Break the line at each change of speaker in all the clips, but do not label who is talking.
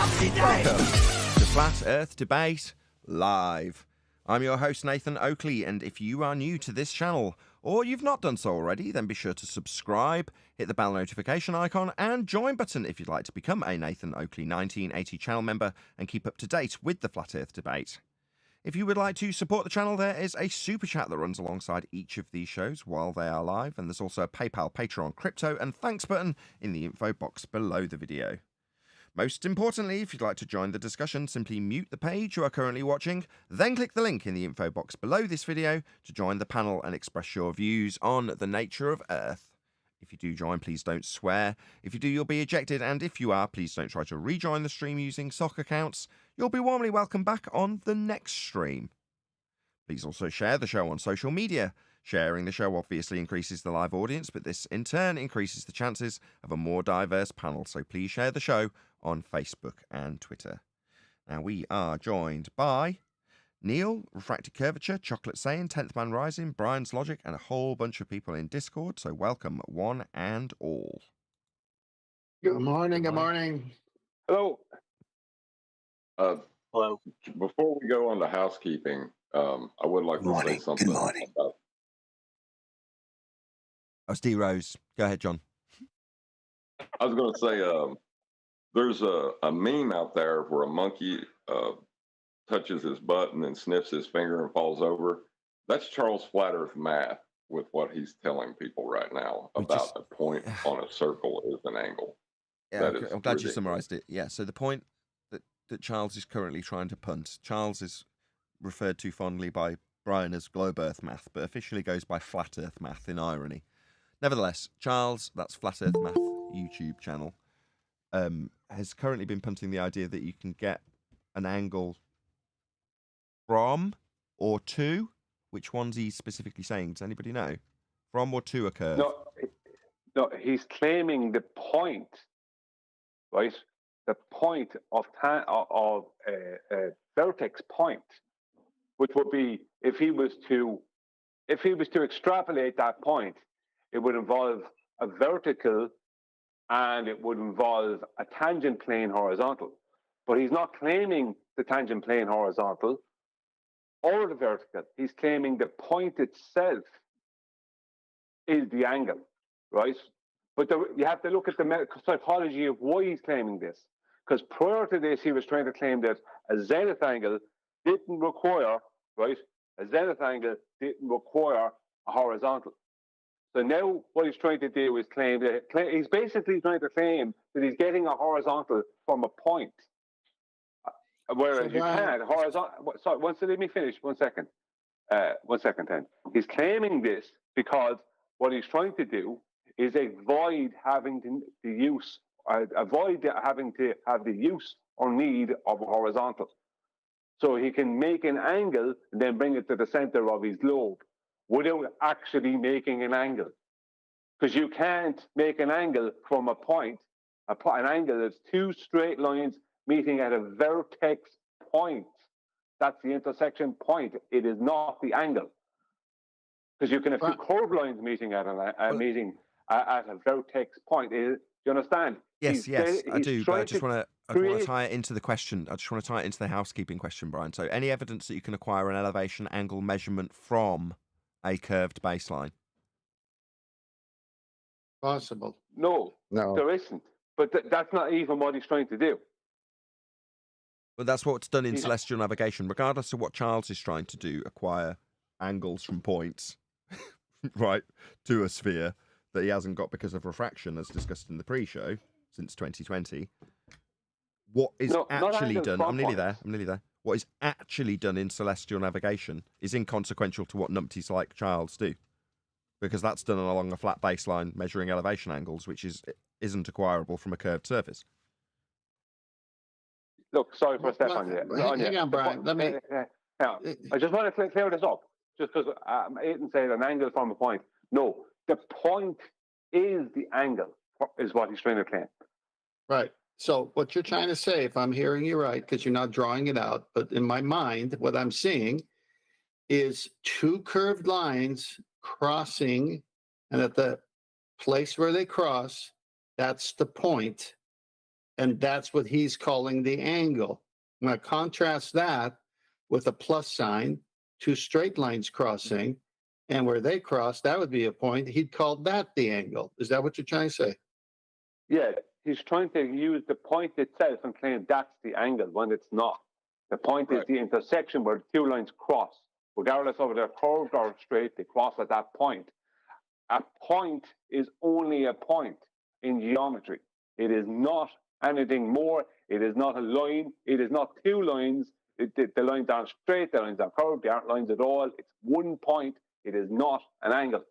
Welcome to Flat Earth Debate Live. I'm your host, Nathan Oakley, and if you are new to this channel, or you've not done so already, then be sure to subscribe, hit the bell notification icon, and join button if you'd like to become a Nathan Oakley 1980 channel member and keep up to date with the Flat Earth Debate. If you would like to support the channel, there is a super chat that runs alongside each of these shows while they are live, and there's also a PayPal, Patreon, crypto, and thanks button in the info box below the video. Most importantly, if you'd like to join the discussion, simply mute the page you are currently watching, then click the link in the info box below this video to join the panel and express your views on the nature of Earth. If you do join, please don't swear. If you do, you'll be ejected, and if you are, please don't try to rejoin the stream using sock accounts. You'll be warmly welcome back on the next stream. Please also share the show on social media. Sharing the show obviously increases the live audience, but this in turn increases the chances of a more diverse panel, so please share the show on Facebook and Twitter. Now we are joined by Neil, Refracted Curvature, Chocolate Saiyan, 10th Man Rising, Brian's Logic, and a whole bunch of people in Discord, so welcome one and all.
Good morning, good morning.
Hello.
Hello.
Before we go on to housekeeping, I would like to say something about...
Oh, Steve Rose. Go ahead, John.
I was going to say, there's a meme out there where a monkey touches his butt and then sniffs his finger and falls over. That's Charles Flat Earth math with what he's telling people right now about a point on a circle is an angle.
Yeah, I'm glad you summarised it. Yeah, so the point that Charles is currently trying to punt, Charles is referred to fondly by Brian as globe Earth math, but officially goes by flat Earth math in irony. Nevertheless, Charles, that's Flat Earth Math YouTube channel, has currently been punting the idea that you can get an angle from or to. Which one's he specifically saying? Does anybody know? From or to a curve?
No, he's claiming the point, right? The point of vertex point, which would be if he was to extrapolate that point, it would involve a vertical and it would involve a tangent plane horizontal. But he's not claiming the tangent plane horizontal or the vertical. He's claiming the point itself is the angle, right? But you have to look at the psychology of why he's claiming this. Because prior to this, he was trying to claim that a zenith angle didn't require, right? A zenith angle didn't require a horizontal. So now what he's trying to do is he's basically trying to claim that he's getting a horizontal from a point. Whereas you can't horizontal. Sorry, let me finish. 1 second. 1 second, then. He's claiming this because what he's trying to do is avoid having the use or need of a horizontal. So he can make an angle and then bring it to the center of his globe without actually making an angle. Because you can't make an angle from a point, an angle that's two straight lines meeting at a vertex point. That's the intersection point. It is not the angle. Because you can have two curved lines meeting at a vertex point. Do you understand?
Yes, I do. But I just want to tie it into the question. I just want to tie it into the housekeeping question, Brian. So, any evidence that you can acquire an elevation angle measurement from a curved baseline?
Possible.
No, there isn't. But that's not even what he's trying to do.
But that's what's done in celestial navigation. Regardless of what Charles is trying to do, acquire angles from points, right, to a sphere that he hasn't got because of refraction, as discussed in the pre-show since 2020. What is actually done? I'm nearly there. What is actually done in celestial navigation is inconsequential to what numpties like Charles do, because that's done along a flat baseline measuring elevation angles, which isn't acquirable from a curved surface.
Look, sorry for a step on you.
Hang on, Brian.
I just want to clear this up, just because Aidan said an angle from a point. No, the point is the angle, is what he's trying to claim.
Right. So what you're trying to say, if I'm hearing you right, because you're not drawing it out, but in my mind, what I'm seeing is two curved lines crossing, and at the place where they cross, that's the point. And that's what he's calling the angle. Now contrast that with a plus sign, two straight lines crossing, and where they cross, that would be a point. He'd call that the angle. Is that what you're trying to say?
Yeah, he's trying to use the point itself and claim that's the angle when it's not. The point is the intersection where the two lines cross. Regardless of they're curved or straight, they cross at that point. A point is only a point in geometry. It is not anything more. It is not a line. It is not two lines. The lines aren't straight. The lines are curved. They aren't lines at all. It's one point. It is not an angle.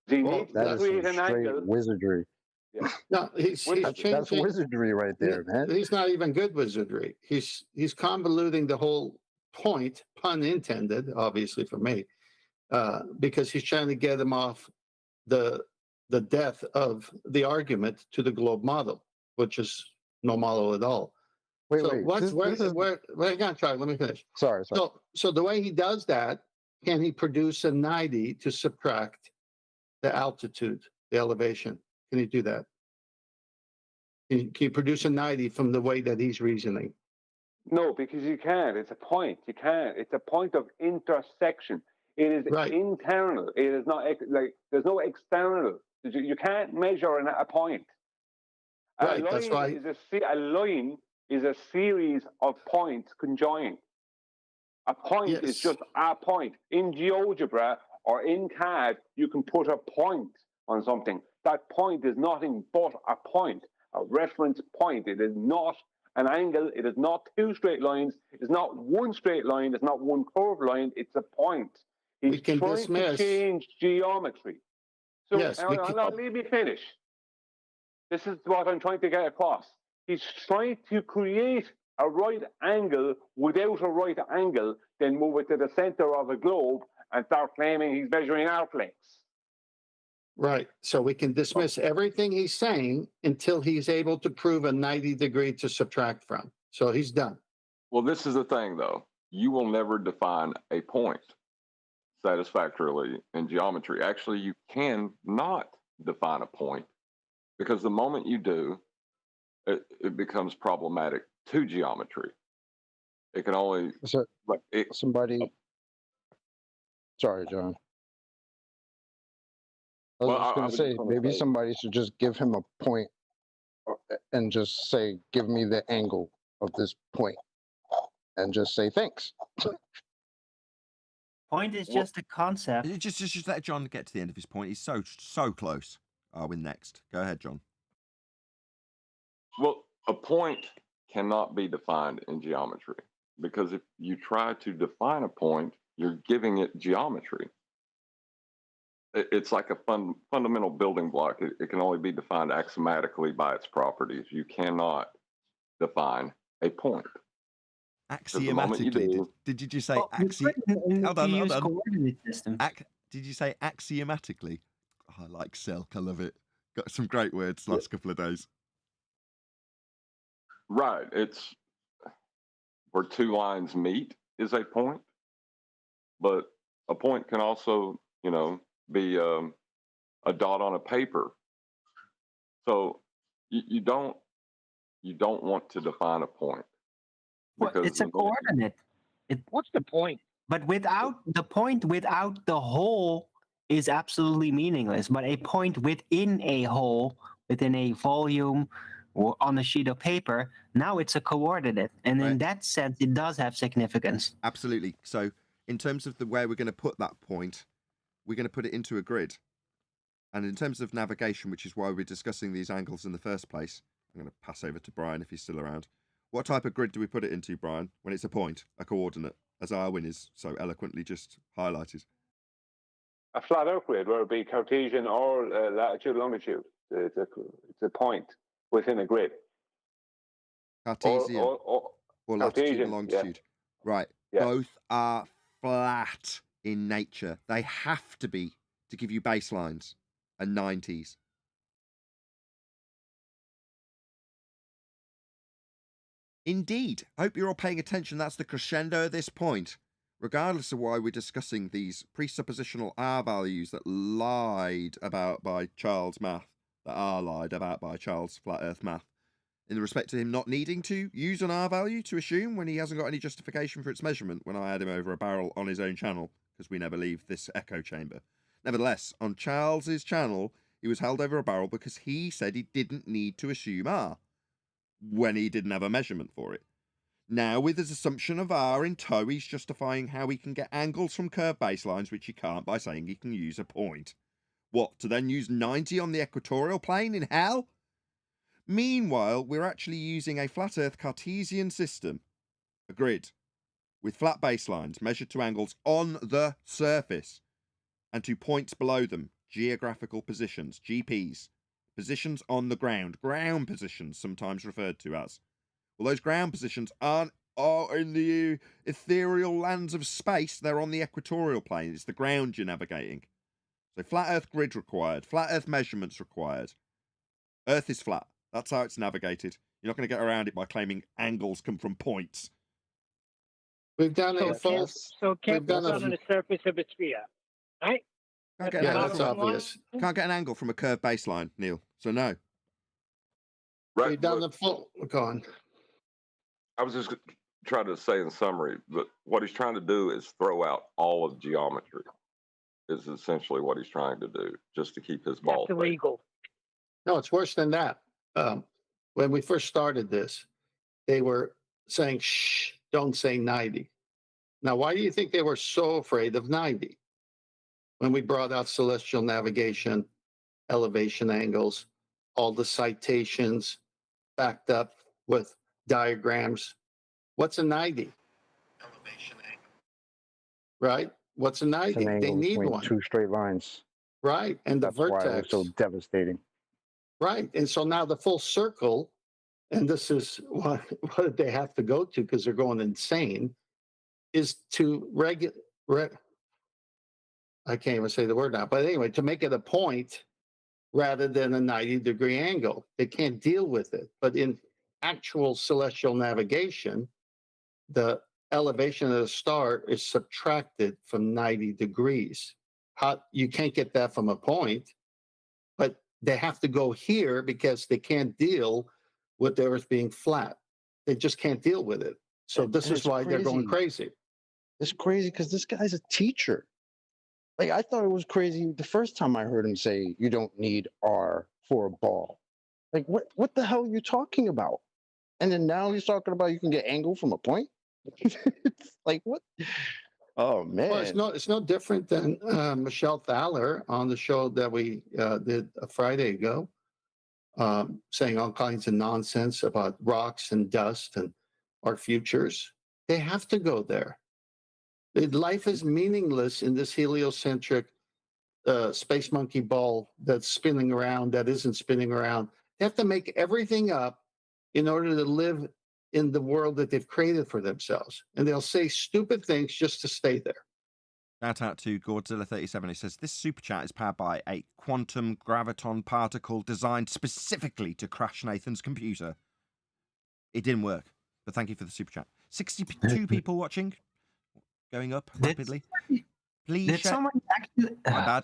He needs to create an angle.
Wizardry.
Yeah.
No, he's changing.
That's wizardry right there, man.
He's not even good wizardry. He's convoluting the whole point, pun intended, obviously for me, because he's trying to get him off the death of the argument to the globe model, which is no model at all.
Wait,
So
wait.
hang on, Charlie, let me finish.
Sorry.
So the way he does that, can he produce a 90 to subtract the altitude, the elevation? Can he do that? Can you produce a 90 from the way that he's reasoning?
No, because you can't. It's a point. You can't. It's a point of intersection. It is internal. It is not like there's no external. You can't measure a point.
Right. That's why
A line is a series of points conjoined. A point is just a point. In GeoGebra or in CAD, you can put a point on something. That point is nothing but a point, a reference point. It is not an angle. It is not two straight lines. It's not one straight line. It's not one curved line. It's a point. He's trying to change geometry. So let me finish. This is what I'm trying to get across. He's trying to create a right angle without a right angle, then move it to the center of a globe and start claiming he's measuring arc lengths.
Right. So we can dismiss everything he's saying until he's able to prove a 90 degree to subtract from. So he's done.
Well, this is the thing, though. You will never define a point satisfactorily in geometry. Actually, you can not define a point because the moment you do, it becomes problematic to geometry. It can only...
Sorry, John. I was going to say, maybe somebody should just give him a point and just say, give me the angle of this point and just say, thanks.
Point is just a concept.
Just let John get to the end of his point. He's so close. I'll win next. Go ahead, John.
Well, a point cannot be defined in geometry because if you try to define a point, you're giving it geometry. It's like a fundamental building block. It can only be defined axiomatically by its properties. You cannot define a point.
Axiomatically? Did you just say Hold on. Did you say axiomatically? Oh, I like Silk. I love it. Got some great words last couple of days.
Right. It's where two lines meet is a point, but a point can also, be a dot on a paper. So you don't want to define a point.
Well, it's a coordinate.
What's the point?
But without the point, without the hole, is absolutely meaningless. But a point within a hole, within a volume, or on a sheet of paper, now it's a coordinate, and in that sense, it does have significance.
Absolutely. So, in terms of where we're going to put that point, we're going to put it into a grid. And in terms of navigation, which is why we're discussing these angles in the first place, I'm going to pass over to Brian if he's still around. What type of grid do we put it into, Brian, when it's a point, a coordinate, as Arwin is so eloquently just highlighted?
A flat Earth grid, where it be Cartesian or latitude, longitude. It's a point within a grid.
Cartesian or latitude and longitude. Yeah. Right. Yeah. Both are flat in nature. They have to be to give you baselines and 90s. Indeed. I hope you're all paying attention. That's the crescendo at this point. Regardless of why we're discussing these presuppositional R values that lied about by Charles Math, that are lied about by Charles Flat Earth Math, in the respect to him not needing to use an R value to assume when he hasn't got any justification for its measurement when I had him over a barrel on his own channel, because we never leave this echo chamber. Nevertheless, on Charles's channel, he was held over a barrel because he said he didn't need to assume R when he didn't have a measurement for it. Now, with his assumption of R in tow, he's justifying how he can get angles from curved baselines, which he can't, by saying he can use a point. What, to then use 90 on the equatorial plane in hell? Meanwhile, we're actually using a flat Earth Cartesian system, a grid, with flat baselines measured to angles on the surface and to points below them, geographical positions, GPs, positions on the ground positions sometimes referred to as. Well, those ground positions aren't in the ethereal lands of space, they're on the equatorial plane. It's the ground you're navigating. So flat Earth grid required, flat Earth measurements required. Earth is flat. That's how it's navigated. You're not going to get around it by claiming angles come from points.
We've done
So
a false.
So
we've done
on the surface of a sphere, right?
Can't get,
Yeah,
an
that's
angle from,
obvious.
can't get an angle from a curved baseline, Neil. So no.
Right.
We've done
but
the full. Go on.
I was just trying to say in summary, but what he's trying to do is throw out all of geometry. Is essentially what he's trying to do, just to keep his ball.
That's illegal.
No, it's worse than that. When we first started this, they were saying, shh, don't say 90. Now, why do you think they were so afraid of 90? When we brought out celestial navigation, elevation angles, all the citations backed up with diagrams. What's a 90? Elevation angle. Right? What's a 90?
An
They
angle
need
between
one.
two straight lines.
Right. And the
That's why it was
vertex.
so devastating.
Right. And so now the full circle, and this is what they have to go to because they're going insane, is to I can't even say the word now, but anyway, to make it a point rather than a 90-degree angle. They can't deal with it. But in actual celestial navigation, the elevation of the star is subtracted from 90 degrees. You can't get that from a point, but they have to go here because they can't deal with the Earth being flat. They just can't deal with it. So this
And
is why they're going crazy.
It's crazy because this guy's a teacher. Like, I thought it was crazy the first time I heard him say you don't need R for a ball. Like, what the hell are you talking about? And then now he's talking about you can get angle from a point. It's like, what? Oh man.
Well, it's no different than Michelle Thaler on the show that we did a Friday ago, saying all kinds of nonsense about rocks and dust and our futures. They have to go there. Life is meaningless in this heliocentric space monkey ball that's spinning around, that isn't spinning around. They have to make everything up in order to live in the world that they've created for themselves. And they'll say stupid things just to stay there.
Shout out to Godzilla37. He says, this super chat is powered by a quantum graviton particle designed specifically to crash Nathan's computer. It didn't work, but thank you for the super chat. 62 people watching. Going up rapidly. Please
Did
share.
someone actually?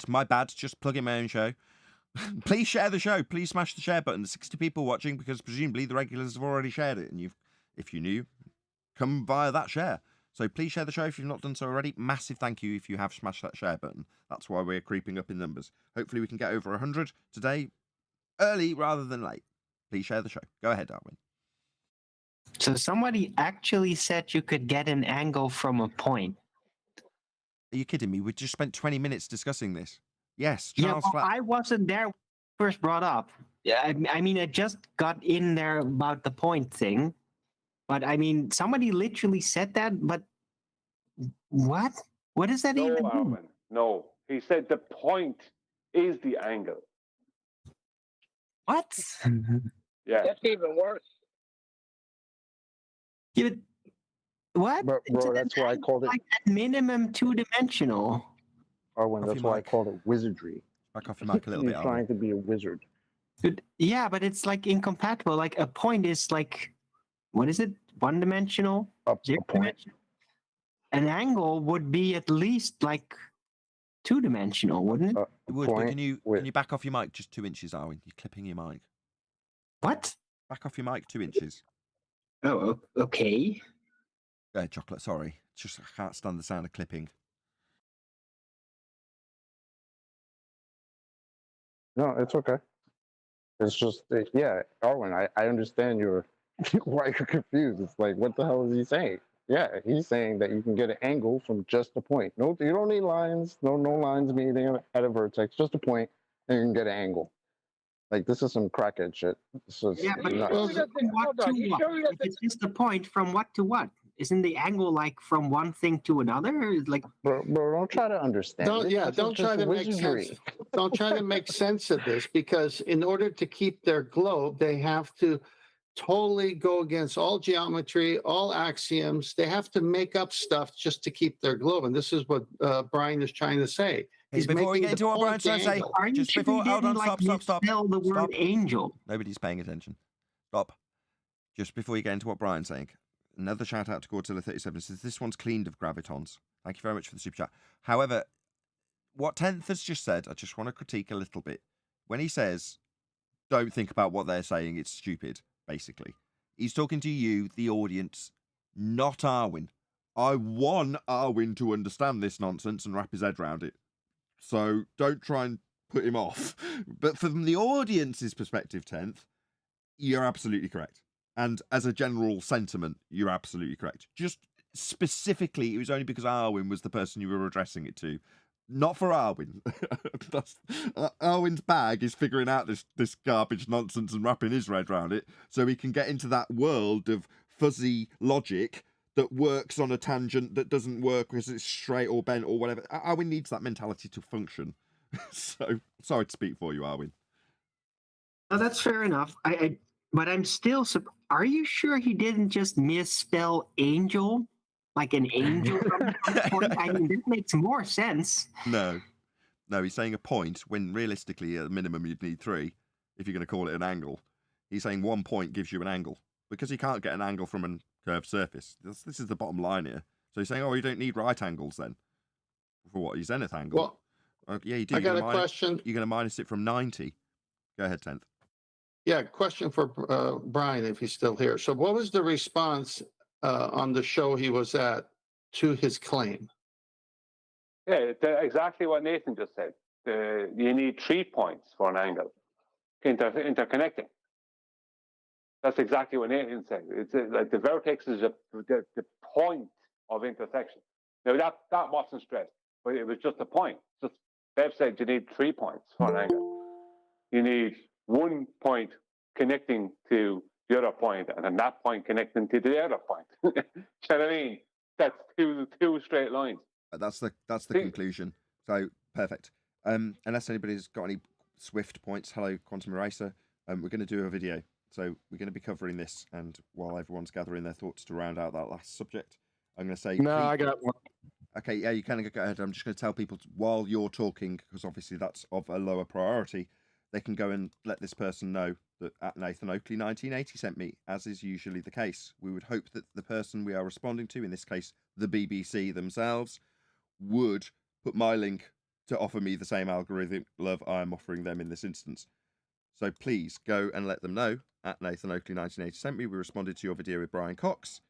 My bad. Just plugging my own show. Please share the show. Please smash the share button. There's 60 people watching because presumably the regulars have already shared it. And if you knew, come via that share. So please share the show if you've not done so already. Massive thank you if you have smashed that share button. That's why we're creeping up in numbers. Hopefully we can get over 100 today, early rather than late. Please share the show. Go ahead, Darwin.
So somebody actually said you could get an angle from a point.
Are you kidding me? We just spent 20 minutes discussing this. Yes,
Yeah,
Charles
well,
Flat.
I wasn't there when it first brought up. Yeah, I mean, I just got in there about the point thing. But I mean, somebody literally said that, but what? What does that
No,
even mean?
Alvin, no. He said the point is the angle.
What?
Yeah.
That's even worse.
What?
But, bro, that's why I called it.
Like at minimum two-dimensional.
Arwen,
Off
that's
your
why I
mic.
called it wizardry.
Back off your mic a little
He's
bit,
trying
Arwen.
to be a wizard.
Yeah, but it's like incompatible. Like a point is like, what is it? One-dimensional?
A point.
Zero-dimensional? An angle would be at least like two-dimensional, wouldn't it?
It would, but
point
can you
with-
back off your mic just 2 inches, Arwen? You're clipping your mic.
What?
Back off your mic 2 inches.
Oh, okay.
Go ahead, Chocolate. Sorry. Just I can't stand the sound of clipping.
No, it's okay. It's just, yeah, Arwen, I understand why you're confused. It's like, what the hell is he saying? Yeah, he's saying that you can get an angle from just a point. No, you don't need lines. No lines meeting at a vertex. Just a point, and you can get an angle. Like, this is some crackhead shit. This is
Yeah, but
nuts.
Sure he doesn't-
from what
hold
to
on, you
what?
sure he
If
doesn't-
it's just a point, from what to what? Isn't the angle like from one thing to another? It's like,
Bro, don't try to understand.
Don't,
it.
yeah,
This is
don't try
just
to make
wizardry.
sense. Don't try to make sense of this, because in order to keep their globe, they have to totally go against all geometry, all axioms. They have to make up stuff just to keep their globe. And this is what Brian is trying to say.
Hey, before we
making
get
the
into what
point
Brian's trying to say,
angle.
are you
just
sure
before,
you
hold
didn't
on,
like
stop.
misspell the word
Stop.
angel?
Nobody's paying attention. Stop. Just before you get into what Brian's saying, another shout out to Godzilla37 says this one's cleaned of gravitons. Thank you very much for the super chat. However, what 10th has just said, I just want to critique a little bit. When he says, don't think about what they're saying, it's stupid, basically. He's talking to you, the audience, not Arwen. I want Arwen to understand this nonsense and wrap his head around it. So don't try and put him off. But from the audience's perspective, 10th, you're absolutely correct. And as a general sentiment, you're absolutely correct. Just specifically, it was only because Arwen was the person you were addressing it to. Not for Arwen. Arwen's bag is figuring out this garbage nonsense and wrapping his head around it so he can get into that world of fuzzy logic that works on a tangent that doesn't work because it's straight or bent or whatever. Arwen needs that mentality to function. So, sorry to speak for you, Arwen.
Oh, that's fair enough. But I'm still. Are you sure he didn't just misspell angel, like an angel from the point? I mean, that makes more sense.
No, he's saying a point when realistically, at a minimum, you'd need 3 if you're going to call it an angle. He's saying 1 point gives you an angle because he can't get an angle from a curved surface. This is the bottom line here. So he's saying, oh, you don't need right angles then for what? Your zenith angle?
Well,
yeah, you do.
I got a question.
You're going to minus it from 90. Go ahead, 10th.
Yeah, question for Brian, if he's still here. So what was the response on the show he was at to his claim?
Yeah, exactly what Nathan just said. You need 3 points for an angle, interconnecting. That's exactly what Nathan said. It's like the vertex is the point of intersection. Now that wasn't stressed, but it was just a point. Just Bev said you need 3 points for an angle. You need 1 point connecting to the other point, and then that point connecting to the other point. You know what I mean? That's two straight lines.
That's the conclusion. So perfect. Unless anybody's got any Swift points, hello Quantum Eraser. We're going to do a video, so we're going to be covering this, and while everyone's gathering their thoughts to round out that last subject, I'm going to say
no, I got one.
Okay, yeah, you can go ahead. I'm just going to tell people while you're talking, because obviously that's of a lower priority, they can go and let this person know that at Nathan Oakley 1980 sent me, as is usually the case. We would hope that the person we are responding to, in this case, the BBC themselves, would put my link to offer me the same algorithm love I am offering them in this instance. So please go and let them know at Nathan Oakley 1980 sent me. We responded to your video with Brian Cox.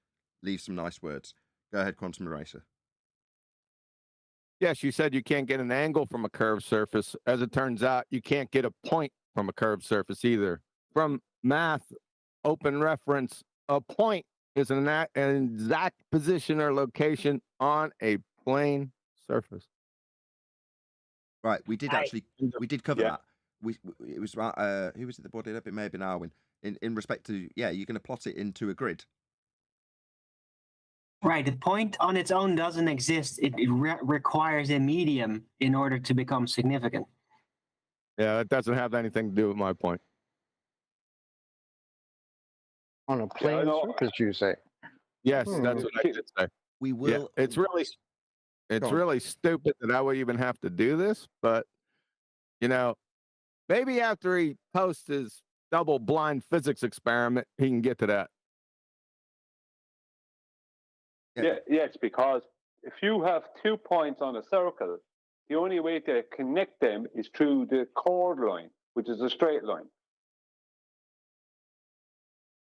Leave some nice words. Go ahead, Quantum Eraser.
Yes, you said you can't get an angle from a curved surface. As it turns out, you can't get a point from a curved surface either. From math, open reference, a point is an exact position or location on a plane surface.
Right, we did cover
Yeah.
that. It was who was it that brought it up? It may have been Arwen. In respect to you're going to plot it into a grid.
Right, the point on its own doesn't exist. It requires a medium in order to become significant.
Yeah, that doesn't have anything to do with my point.
On a plane surface, you say?
Yes, that's what I did say.
We will.
Yeah, it's really stupid that I would even have to do this, but maybe after he posts his double-blind physics experiment, he can get to that.
Yes, because if you have 2 points on a circle, the only way to connect them is through the chord line, which is a straight line.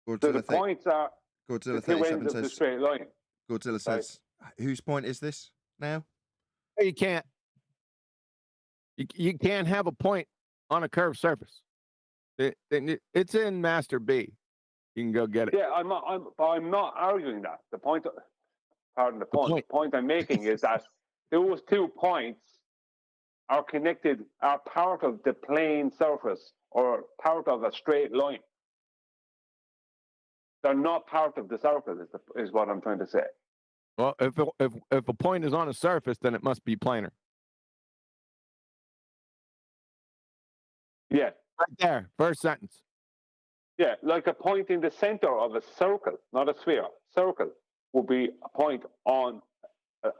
So the points are
Godzilla
the two
37
ends of the
says.
straight line.
Godzilla says. Whose point is this now?
You can't. You can't have a point on a curved surface. It's in Master B. You can go get it.
Yeah, I'm not arguing that. The point, pardon the pun, the point I'm making is that those 2 points are connected, are part of the plane surface or part of a straight line. They're not part of the circle, is what I'm trying to say.
Well, if a point is on a surface, then it must be planar.
Yeah.
Right there, first sentence.
Yeah, like a point in the center of a circle, not a sphere. Circle would be a point on a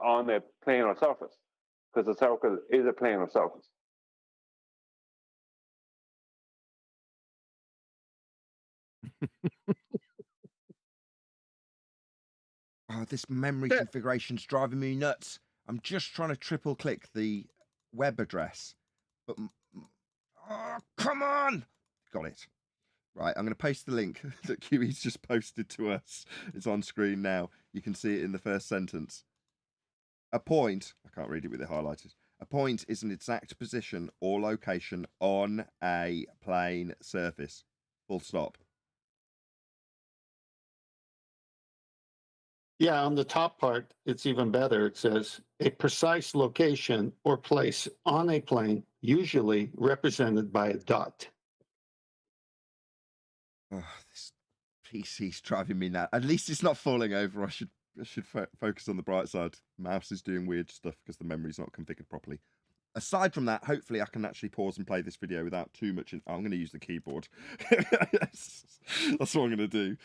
planar surface, because a circle is a planar surface.
Oh, this memory configuration's driving me nuts. I'm just trying to triple click the web address. But, oh, come on! Got it. Right, I'm going to paste the link that QE's just posted to us. It's on screen now. You can see it in the first sentence. A point, I can't read it with it highlighted. A point is an exact position or location on a plane surface. Full stop.
Yeah, on the top part, it's even better. It says a precise location or place on a plane, usually represented by a dot.
Oh, this PC's driving me now. At least it's not falling over. I should focus on the bright side. Mouse is doing weird stuff because the memory's not configured properly. Aside from that, hopefully I can actually pause and play this video without too much. I'm going to use the keyboard. That's what I'm going to do.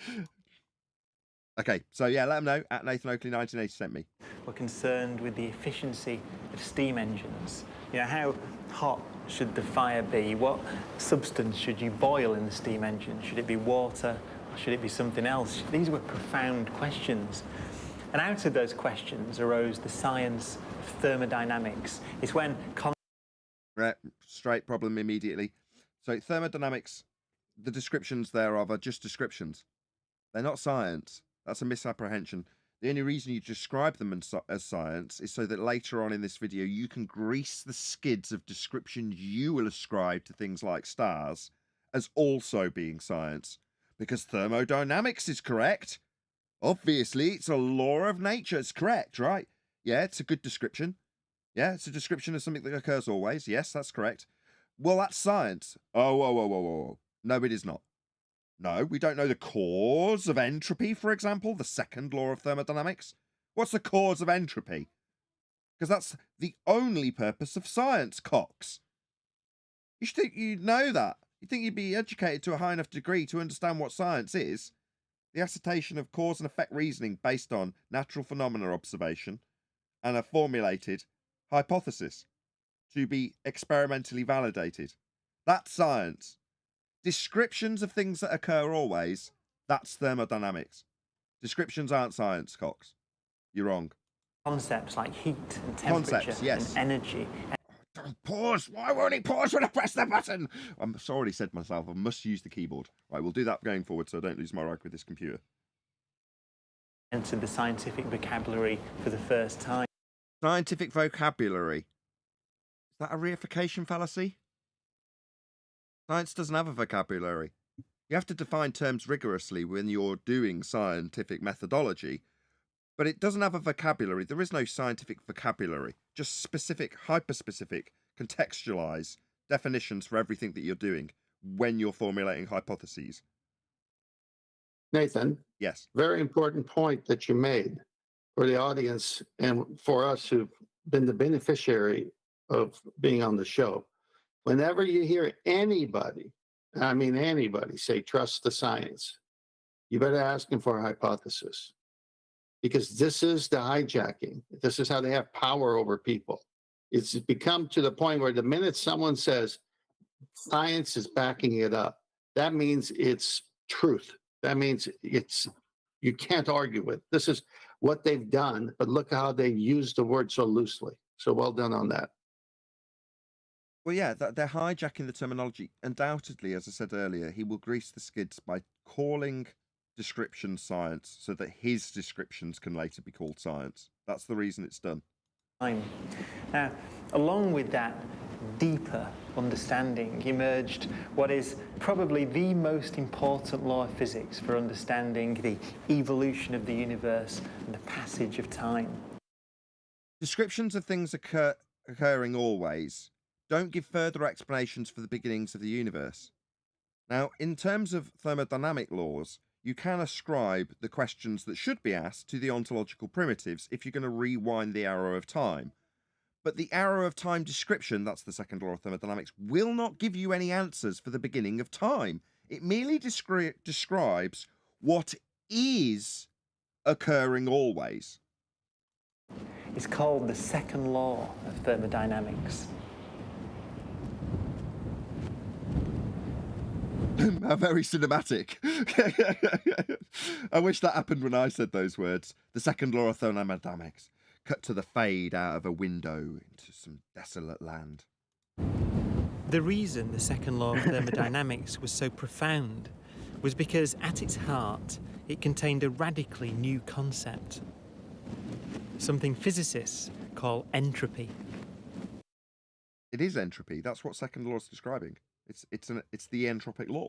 Okay, so yeah, let them know at Nathan Oakley 1980 sent me.
We're concerned with the efficiency of steam engines. You know, how hot should the fire be? What substance should you boil in the steam engine? Should it be water or should it be something else? These were profound questions. And out of those questions arose the science of thermodynamics. It's when...
Right, straight problem immediately. So thermodynamics, the descriptions thereof are just descriptions. They're not science. That's a misapprehension. The only reason you describe them as science is so that later on in this video you can grease the skids of descriptions you will ascribe to things like stars as also being science. Because thermodynamics is correct. Obviously, it's a law of nature. It's correct, right? Yeah, it's a good description. Yeah, it's a description of something that occurs always. Yes, that's correct. Well, that's science. Oh, whoa, whoa, whoa, whoa. No, it is not. No, we don't know the cause of entropy, for example, the second law of thermodynamics. What's the cause of entropy? Because that's the only purpose of science, Cox. You should think you'd know that. You think you'd be educated to a high enough degree to understand what science is. The assertion of cause and effect reasoning based on natural phenomena observation and a formulated hypothesis to be experimentally validated. That's science. Descriptions of things that occur always, that's thermodynamics. Descriptions aren't science, Cox. You're wrong.
Concepts like heat and temperature
yes.
and energy.
Don't pause. Why won't he pause when I press the button? I'm already said myself, I must use the keyboard. Right, we'll do that going forward so I don't lose my rag with this computer.
Entered the scientific vocabulary for the first time.
Scientific vocabulary. Is that a reification fallacy? Science doesn't have a vocabulary. You have to define terms rigorously when you're doing scientific methodology, but it doesn't have a vocabulary. There is no scientific vocabulary, just specific, hyper-specific, contextualized definitions for everything that you're doing when you're formulating hypotheses.
Nathan?
Yes.
Very important point that you made for the audience and for us who've been the beneficiary of being on the show. Whenever you hear anybody, I mean anybody, say trust the science, you better ask them for a hypothesis. Because this is the hijacking. This is how they have power over people. It's become to the point where the minute someone says science is backing it up, that means it's truth. That means you can't argue with. This is what they've done, but look how they used the word so loosely. So well done on that.
Well, yeah, they're hijacking the terminology. Undoubtedly, as I said earlier, he will grease the skids by calling description science so that his descriptions can later be called science. That's the reason it's done.
Now, along with that deeper understanding emerged what is probably the most important law of physics for understanding the evolution of the universe and the passage of time.
Descriptions of things occurring always don't give further explanations for the beginnings of the universe. Now, in terms of thermodynamic laws, you can ascribe the questions that should be asked to the ontological primitives if you're going to rewind the arrow of time. But the arrow of time description, that's the second law of thermodynamics, will not give you any answers for the beginning of time. It merely describes what is occurring always.
It's called the second law of thermodynamics.
How very cinematic. I wish that happened when I said those words. The second law of thermodynamics. Cut to the fade out of a window into some desolate land.
The reason the second law of thermodynamics was so profound was because at its heart it contained a radically new concept. Something physicists call entropy.
It is entropy. That's what second law is describing. It's the entropic law.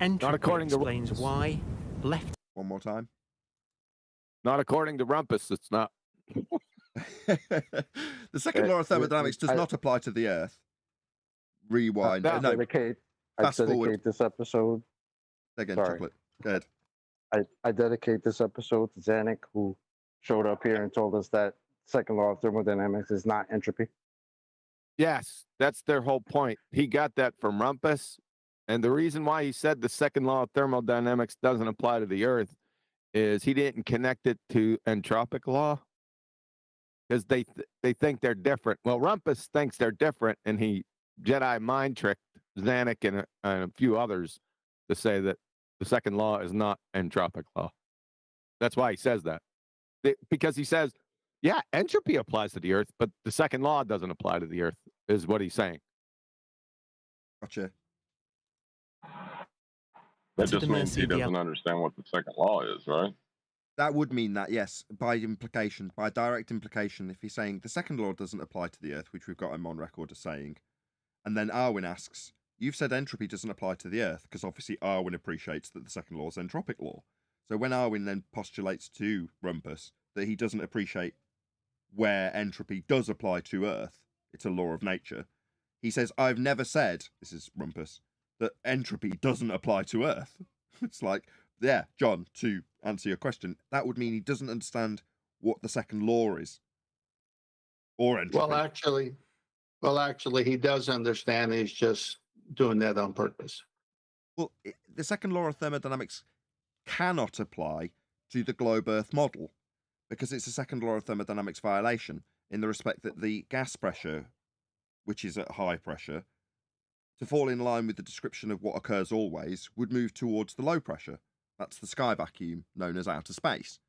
Entropy
Not according to
explains why left.
One more time.
Not according to Rumpus, it's not.
The second law of thermodynamics does not apply to the Earth. Rewind.
I
fast forward.
dedicate this episode.
Again,
Sorry.
chocolate. Go ahead.
I dedicate this episode to Zanuck, who showed up here and told us that second law of thermodynamics is not entropy.
Yes, that's their whole point. He got that from Rumpus. And the reason why he said the second law of thermodynamics doesn't apply to the Earth is he didn't connect it to entropic law because they think they're different. Well, Rumpus thinks they're different, and he Jedi mind tricked Zanuck and a few others to say that the second law is not entropic law. That's why he says that. Because he says, yeah, entropy applies to the Earth, but the second law doesn't apply to the Earth, is what he's saying.
Gotcha.
That just means he doesn't understand what the second law is, right?
That would mean that, yes, by implication, by direct implication, if he's saying the second law doesn't apply to the Earth, which we've got him on record as saying, and then Arwin asks, you've said entropy doesn't apply to the Earth, because obviously Arwin appreciates that the second law is entropic law. So when Arwin then postulates to Rumpus that he doesn't appreciate where entropy does apply to Earth, it's a law of nature, he says, I've never said, this is Rumpus, that entropy doesn't apply to Earth. It's like, yeah, John, to answer your question, that would mean he doesn't understand what the second law is. Or entropy.
Well, actually, he does understand. He's just doing that on purpose.
Well, the second law of thermodynamics cannot apply to the globe Earth model because it's a second law of thermodynamics violation in the respect that the gas pressure, which is at high pressure, to fall in line with the description of what occurs always, would move towards the low pressure. That's the sky vacuum, known as outer space.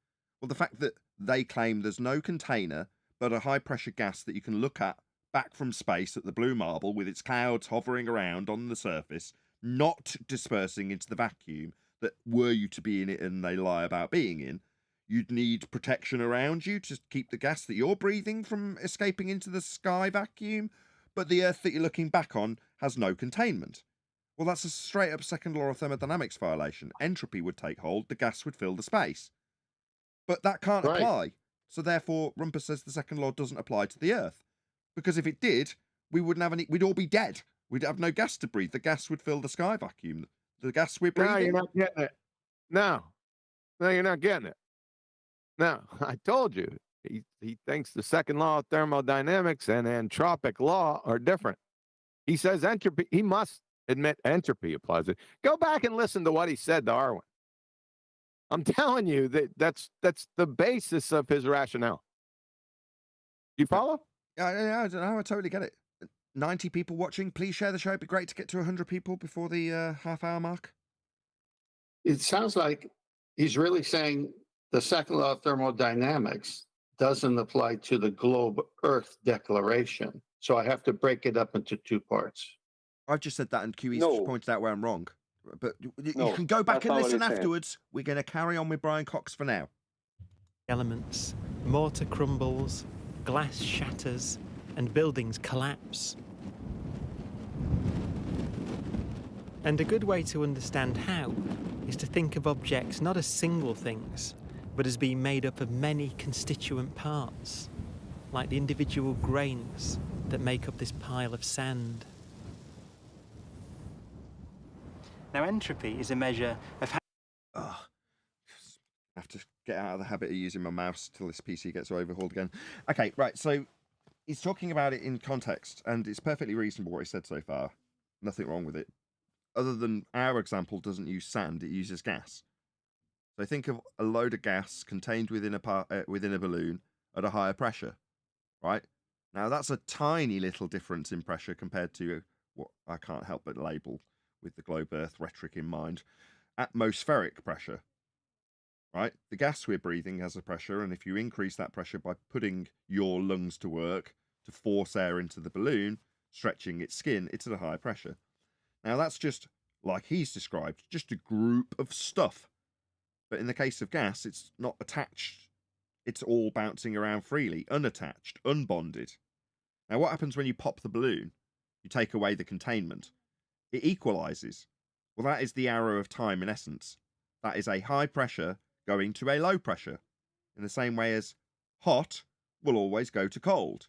Well, the fact that they claim there's no container but a high-pressure gas that you can look at back from space at the blue marble with its clouds hovering around on the surface, not dispersing into the vacuum, that were you to be in it and they lie about being in, you'd need protection around you to keep the gas that you're breathing from escaping into the sky vacuum, but the Earth that you're looking back on has no containment. Well, that's a straight-up second law of thermodynamics violation. Entropy would take hold, the gas would fill the space. But that can't apply. So therefore, Rumpus says the second law doesn't apply to the Earth. Because if it did, we wouldn't have any, we'd all be dead. We'd have no gas to breathe. The gas would fill the sky vacuum. The gas we're breathing.
No, you're not getting it. No, you're not getting it. No, I told you. He thinks the second law of thermodynamics and entropic law are different. He says entropy, he must admit entropy applies. Go back and listen to what he said to Arwin. I'm telling you that's the basis of his rationale. You follow?
Yeah, I don't know. I totally get it. 90 people watching. Please share the show. It'd be great to get to 100 people before the half-hour mark.
It sounds like he's really saying the second law of thermodynamics doesn't apply to the globe Earth declaration. So I have to break it up into two parts.
I've just said that, and QE's just pointed out where I'm wrong. But you
No,
can go back
that's
and
not what
listen
he's saying.
afterwards. We're going to carry on with Brian Cox for now.
Elements, mortar crumbles, glass shatters, and buildings collapse. And a good way to understand how is to think of objects not as single things, but as being made up of many constituent parts, like the individual grains that make up this pile of sand.
Now, entropy is a measure of how
Oh, I have to get out of the habit of using my mouse till this PC gets overhauled again. Okay, right. So he's talking about it in context, and it's perfectly reasonable what he said so far. Nothing wrong with it. Other than our example doesn't use sand, it uses gas. So think of a load of gas contained within a balloon at a higher pressure, right? Now that's a tiny little difference in pressure compared to what I can't help but label, with the globe Earth rhetoric in mind, atmospheric pressure. Right? The gas we're breathing has a pressure, and if you increase that pressure by putting your lungs to work to force air into the balloon, stretching its skin, it's at a higher pressure. Now that's just, like he's described, just a group of stuff. But in the case of gas, it's not attached. It's all bouncing around freely, unattached, unbonded. Now what happens when you pop the balloon? You take away the containment. It equalizes. Well, that is the arrow of time in essence. That is a high pressure going to a low pressure, in the same way as hot will always go to cold.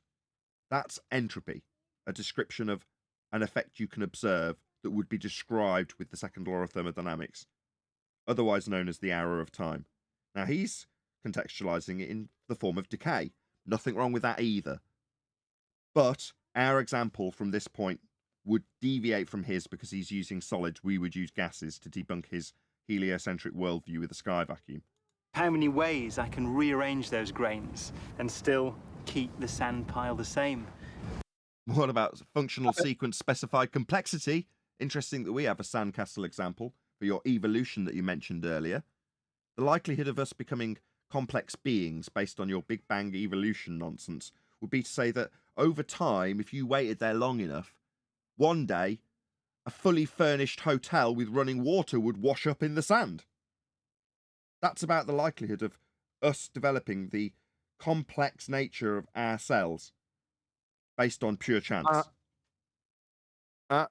That's entropy, a description of an effect you can observe that would be described with the second law of thermodynamics, otherwise known as the arrow of time. Now he's contextualizing it in the form of decay. Nothing wrong with that either. But our example from this point would deviate from his because he's using solids. We would use gases to debunk his heliocentric worldview with a sky vacuum.
how many ways I can rearrange those grains and still keep the sand pile the same.
What about functional sequence specified complexity? Interesting that we have a sandcastle example for your evolution that you mentioned earlier. The likelihood of us becoming complex beings based on your Big Bang evolution nonsense would be to say that over time, if you waited there long enough, one day a fully furnished hotel with running water would wash up in the sand. That's about the likelihood of us developing the complex nature of our cells based on pure chance.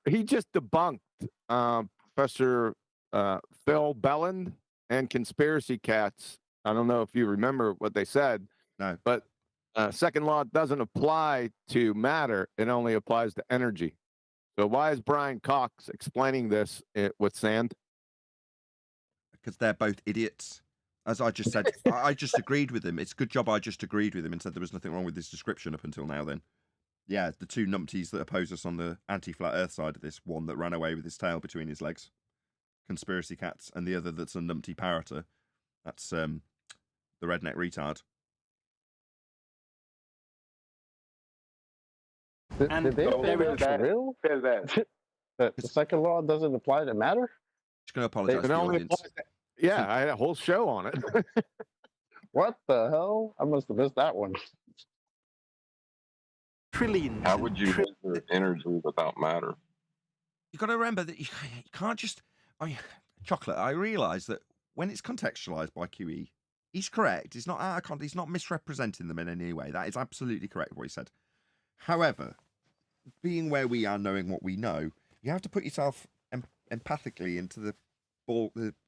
He just debunked Professor Phil Belland and Conspiracy Cats. I don't know if you remember what they said.
No.
But second law doesn't apply to matter. It only applies to energy. So why is Brian Cox explaining this with sand?
Because they're both idiots. As I just said, I just agreed with him. It's a good job I just agreed with him and said there was nothing wrong with his description up until now then. Yeah, the two numpties that oppose us on the anti-flat earth side of this, one that ran away with his tail between his legs, Conspiracy Cats, and the other that's a numpty parroter. That's the redneck retard.
And
Did they
so
say
Phil
that for real?
Phil that.
That the second law doesn't apply to matter?
Just going to apologise to
It
the
only
audience.
applies to- yeah, I had a whole show on it.
What the hell? I must have missed that one.
Trillions.
How would you measure energy without matter?
You've got to remember that you can't just... Chocolate, I realise that when it's contextualised by QE, he's correct. He's not out of context. He's not misrepresenting them in any way. That is absolutely correct what he said. However, being where we are, knowing what we know, you have to put yourself empathically into the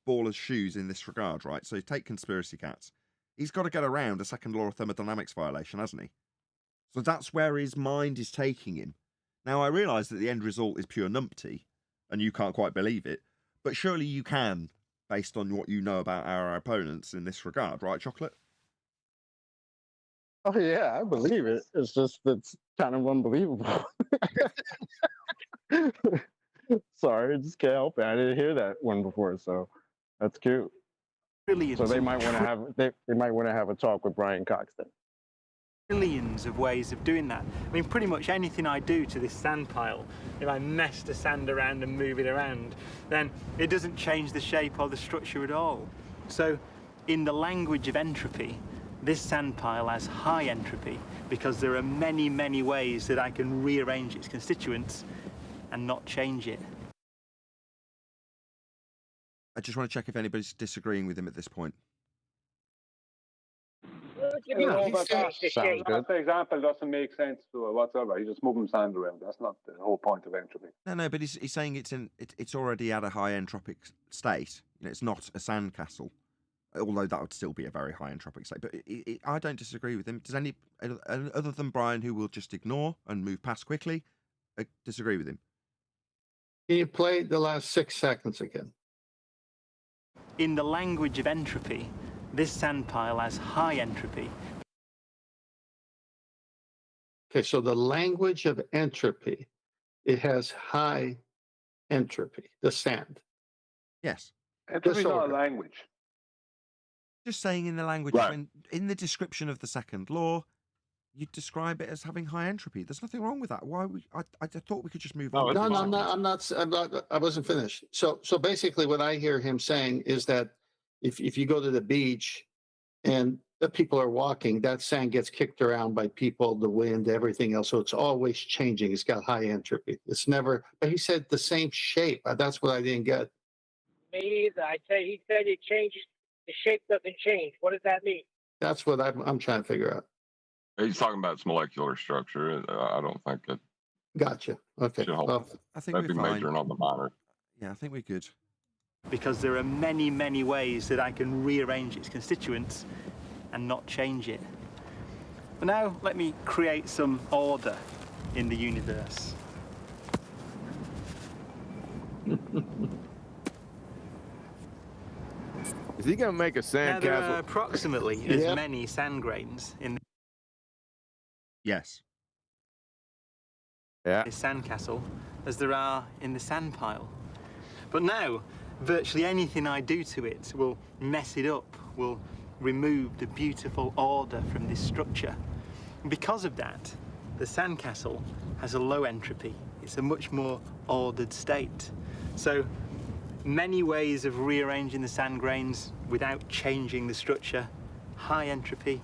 baller's shoes in this regard, right? So take Conspiracy Cats. He's got to get around a second law of thermodynamics violation, hasn't he? So that's where his mind is taking him. Now, I realise that the end result is pure numpty, and you can't quite believe it, but surely you can, based on what you know about our opponents in this regard, right, Chocolate?
Oh yeah, I believe it. It's just it's kind of unbelievable. Sorry, I just can't help it. I didn't hear that one before, so that's cute.
Trillions.
So they
and
might want to have they might want to have a talk with Brian Cox then.
trillions of ways of doing that. I mean, pretty much anything I do to this sand pile, if I mess the sand around and move it around, then it doesn't change the shape or the structure at all. So, in the language of entropy, this sand pile has high entropy because there are many, many ways that I can rearrange its constituents and not change it.
I just want to check if anybody's disagreeing with him at this point.
No, he said-
Sounds good.
That example doesn't make sense to it whatsoever. He's just moving sand around. That's not the whole point of entropy.
No, but he's saying it's already at a high entropic state. You know, it's not a sandcastle, although that would still be a very high entropic state. But I don't disagree with him. Does any other than Brian, who will just ignore and move past quickly, disagree with him?
Can you play the last 6 seconds again?
In the language of entropy, this sand pile has high entropy.
Okay, so the language of entropy, it has high entropy, the sand.
Yes.
Entropy is not a
Disorder.
language.
Just saying in the language,
Right.
when in the description of the second law, you describe it as having high entropy. There's nothing wrong with that. Why? I thought we could just move on.
No, I wasn't finished. So basically what I hear him saying is that if you go to the beach and the people are walking, that sand gets kicked around by people, the wind, everything else. So it's always changing. It's got high entropy. It's never, but he said the same shape. That's what I didn't get.
Me either. He said it changes. The shape doesn't change. What does that mean?
That's what I'm trying to figure out.
He's talking about its molecular structure. I don't think it
Gotcha. Okay.
should hold.
Well,
I think
That'd be
we're fine.
major, not the minor.
Yeah, I think we're good.
Because there are many, many ways that I can rearrange its constituents and not change it. But now let me create some order in the universe.
Is he gonna make a
Now there are
sandcastle?
approximately as
Yep.
many sand grains in
Yes.
Yeah.
this sandcastle as there are in the sand pile. But now, virtually anything I do to it will mess it up, will remove the beautiful order from this structure. And because of that, the sandcastle has a low entropy. It's a much more ordered state. So many ways of rearranging the sand grains without changing the structure. High entropy.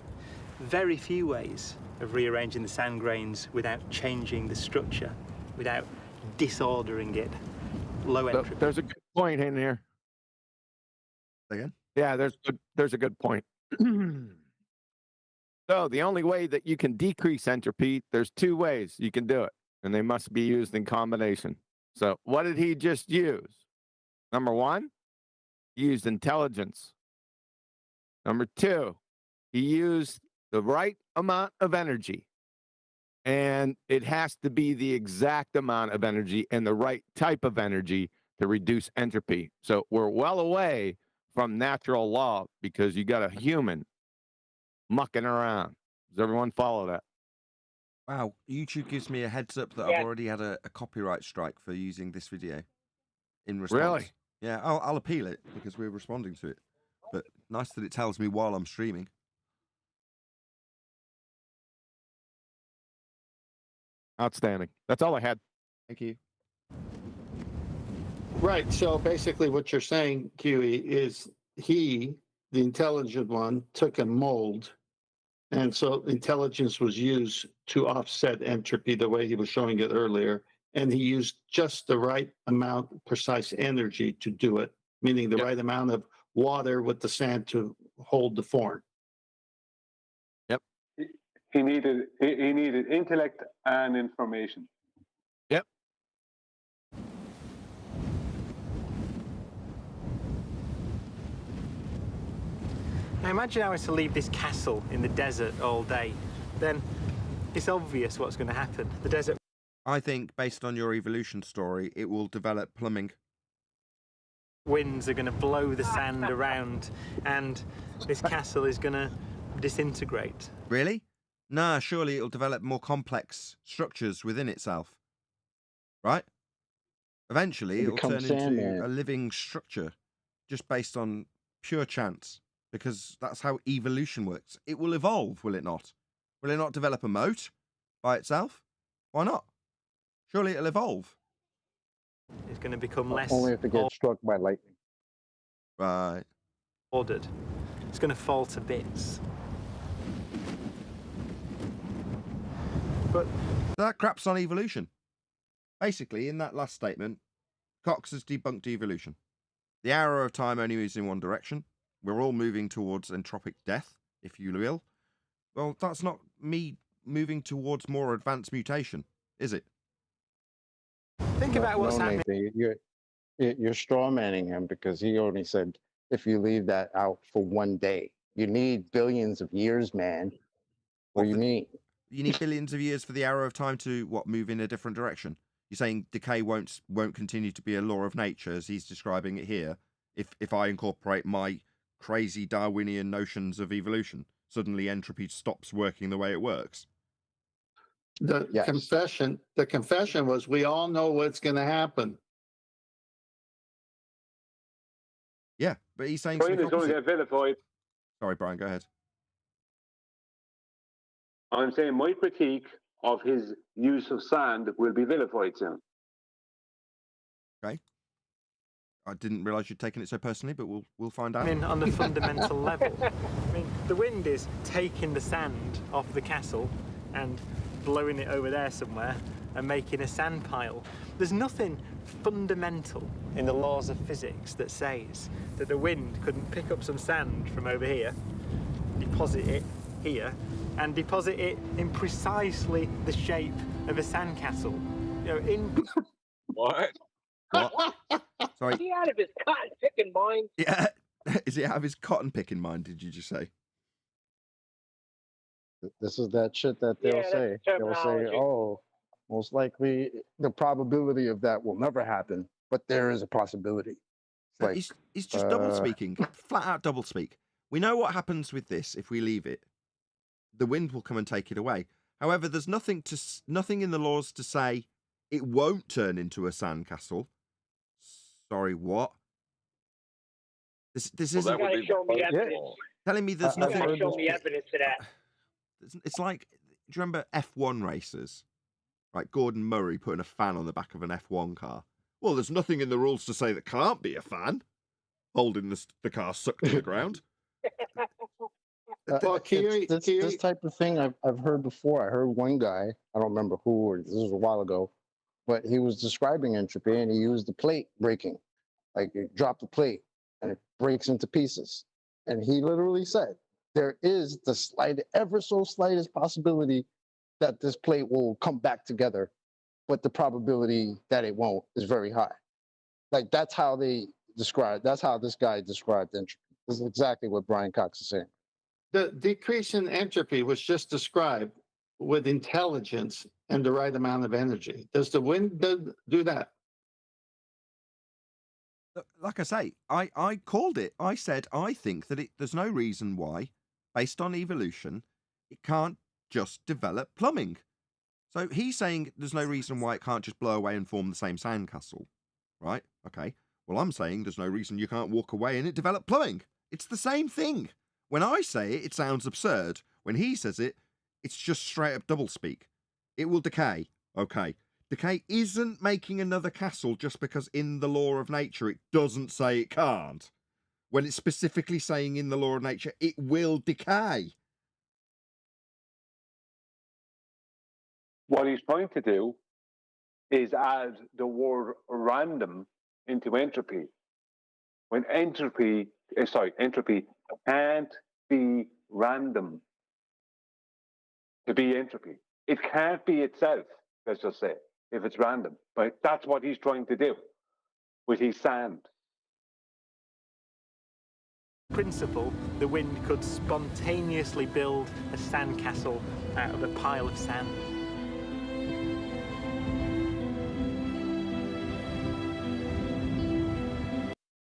Very few ways of rearranging the sand grains without changing the structure, without disordering it. Low
So
entropy.
there's a good point in here.
Again?
Yeah, there's a good point. So the only way that you can decrease entropy, there's two ways you can do it, and they must be used in combination. So what did he just use? Number one, he used intelligence. Number two, he used the right amount of energy. And it has to be the exact amount of energy and the right type of energy to reduce entropy. So we're well away from natural law because you got a human mucking around. Does everyone follow that?
Wow, YouTube gives me a heads up that
Yeah.
I've already had a copyright strike for using this video in response.
Really?
Yeah, I'll appeal it because we're responding to it. But nice that it tells me while I'm streaming.
Outstanding. That's all I had.
Thank you.
right. So basically what you're saying, Huey, is he, the intelligent one, took a mold. And so intelligence was used to offset entropy the way he was showing it earlier. And he used just the right amount, precise energy to do it, meaning the
Yep.
right amount of water with the sand to hold the form.
He needed intellect and information.
Yep.
Now imagine I was to leave this castle in the desert all day. Then it's obvious what's going to happen. The desert
I think, based on your evolution story, it will develop plumbing.
winds are going to blow the sand around and this castle is going to disintegrate.
Really? Nah, surely it'll develop more complex structures within itself. Right? Eventually,
It'll
it'll
become
turn into
Sandman.
a living structure just based on pure chance, because that's how evolution works. It will evolve, will it not? Will it not develop a moat by itself? Why not? Surely it'll evolve.
It's going to become less
Only if it gets struck by lightning.
Right.
ordered. It's going to fall to bits. But
That craps on evolution. Basically, in that last statement, Cox has debunked evolution. The arrow of time only moves in one direction. We're all moving towards entropic death, if you will. Well, that's not me moving towards more advanced mutation, is it?
Think about what's happening.
Nathan, you're straw manning him because he only said if you leave that out for one day. You need billions of years, man. What do you mean?
You need billions of years for the arrow of time to move in a different direction. You're saying decay won't continue to be a law of nature as he's describing it here. If I incorporate my crazy Darwinian notions of evolution, suddenly entropy stops working the way it works.
The confession was we all know what's going to happen.
Yeah, but he's saying
Brian is going to get vilified.
Sorry, Brian, go ahead.
I'm saying my critique of his use of sand will be vilified soon.
Okay. I didn't realise you'd taken it so personally, but we'll find out.
I mean, on the fundamental level. I mean, the wind is taking the sand off the castle and blowing it over there somewhere and making a sand pile. There's nothing fundamental in the laws of physics that says that the wind couldn't pick up some sand from over here, deposit it here, and deposit it in precisely the shape of a sandcastle. You know, in
What?
What? Sorry.
Is he out of his cotton picking mind?
Yeah. Is he out of his cotton picking mind, did you just say?
This is that shit that they'll say. They'll say, oh, most likely the probability of that will never happen, but there is a possibility.
No, he's just double speaking, flat out double speak. We know what happens with this if we leave it. The wind will come and take it away. However, there's nothing in the laws to say it won't turn into a sandcastle. Sorry, what? This isn't.
You gotta show me evidence.
Telling me there's nothing.
You gotta show me evidence of that.
It's like, do you remember F1 racers? Right, Gordon Murray putting a fan on the back of an F1 car. Well, there's nothing in the rules to say that can't be a fan. Holding the car sucked to the ground.
Well,
this type of thing I've heard before. I heard one guy, I don't remember who, or this was a while ago, but he was describing entropy and he used the plate breaking. Like you drop the plate and it breaks into pieces. And he literally said, there is the ever so slightest possibility that this plate will come back together, but the probability that it won't is very high. Like that's how this guy described entropy. This is exactly what Brian Cox is saying.
The decrease in entropy was just described with intelligence and the right amount of energy. Does the wind do that?
Like I say, I called it. I said I think that there's no reason why, based on evolution, it can't just develop plumbing. So he's saying there's no reason why it can't just blow away and form the same sandcastle, right? Okay. Well, I'm saying there's no reason you can't walk away and it develop plumbing. It's the same thing. When I say it, it sounds absurd. When he says it, it's just straight up doublespeak. It will decay. Okay. Decay isn't making another castle just because in the law of nature it doesn't say it can't. When it's specifically saying in the law of nature it will decay.
What he's trying to do is add the word random into entropy. When entropy can't be random to be entropy. It can't be itself, let's just say, if it's random. But that's what he's trying to do with his sand.
Principle, the wind could spontaneously build a sandcastle out of a pile of sand.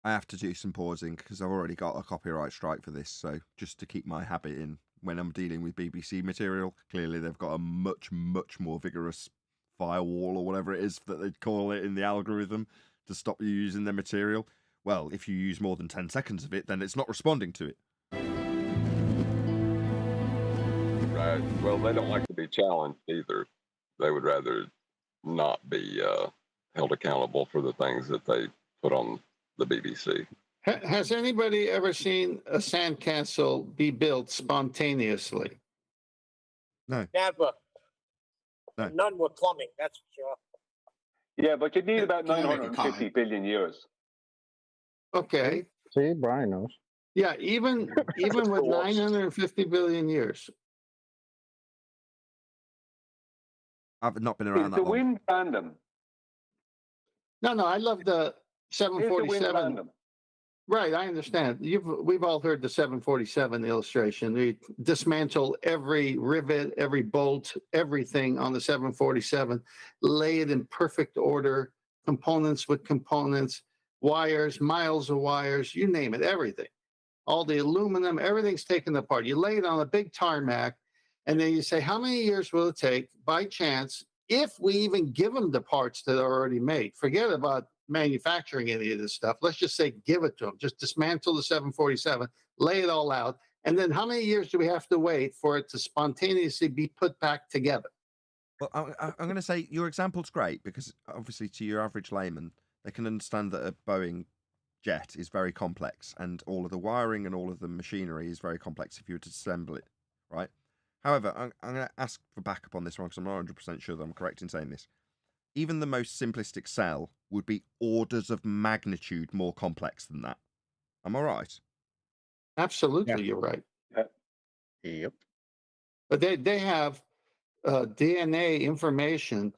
I have to do some pausing because I've already got a copyright strike for this. So just to keep my habit in when I'm dealing with BBC material, clearly they've got a much, much more vigorous firewall or whatever it is that they call it in the algorithm to stop you using their material. Well, if you use more than 10 seconds of it, then it's not responding to it.
Right. Well, they don't like to be challenged either. They would rather not be held accountable for the things that they put on the BBC.
Has anybody ever seen a sandcastle be built spontaneously?
No.
Never.
No.
None with plumbing, that's for sure.
Yeah, but you need about
Can I make a
950
comment?
billion years.
Okay.
See, Brian knows.
Yeah, even with 950 billion years.
I've not been
Is
around
the
that long.
wind random?
No, I love the
Is the wind
747.
random?
Right, I understand. We've all heard the 747 illustration. We dismantle every rivet, every bolt, everything on the 747, lay it in perfect order, components with components, wires, miles of wires, you name it, everything. All the aluminum, everything's taken apart. You lay it on a big tarmac, and then you say, how many years will it take by chance, if we even give them the parts that are already made? Forget about manufacturing any of this stuff. Let's just say give it to them. Just dismantle the 747, lay it all out. And then how many years do we have to wait for it to spontaneously be put back together?
Well, I'm going to say your example's great because obviously to your average layman, they can understand that a Boeing jet is very complex and all of the wiring and all of the machinery is very complex if you were to assemble it, right? However, I'm going to ask for backup on this one because I'm not 100% sure that I'm correct in saying this. Even the most simplistic cell would be orders of magnitude more complex than that. Am I right?
Absolutely, you're right.
Yep.
But they have DNA information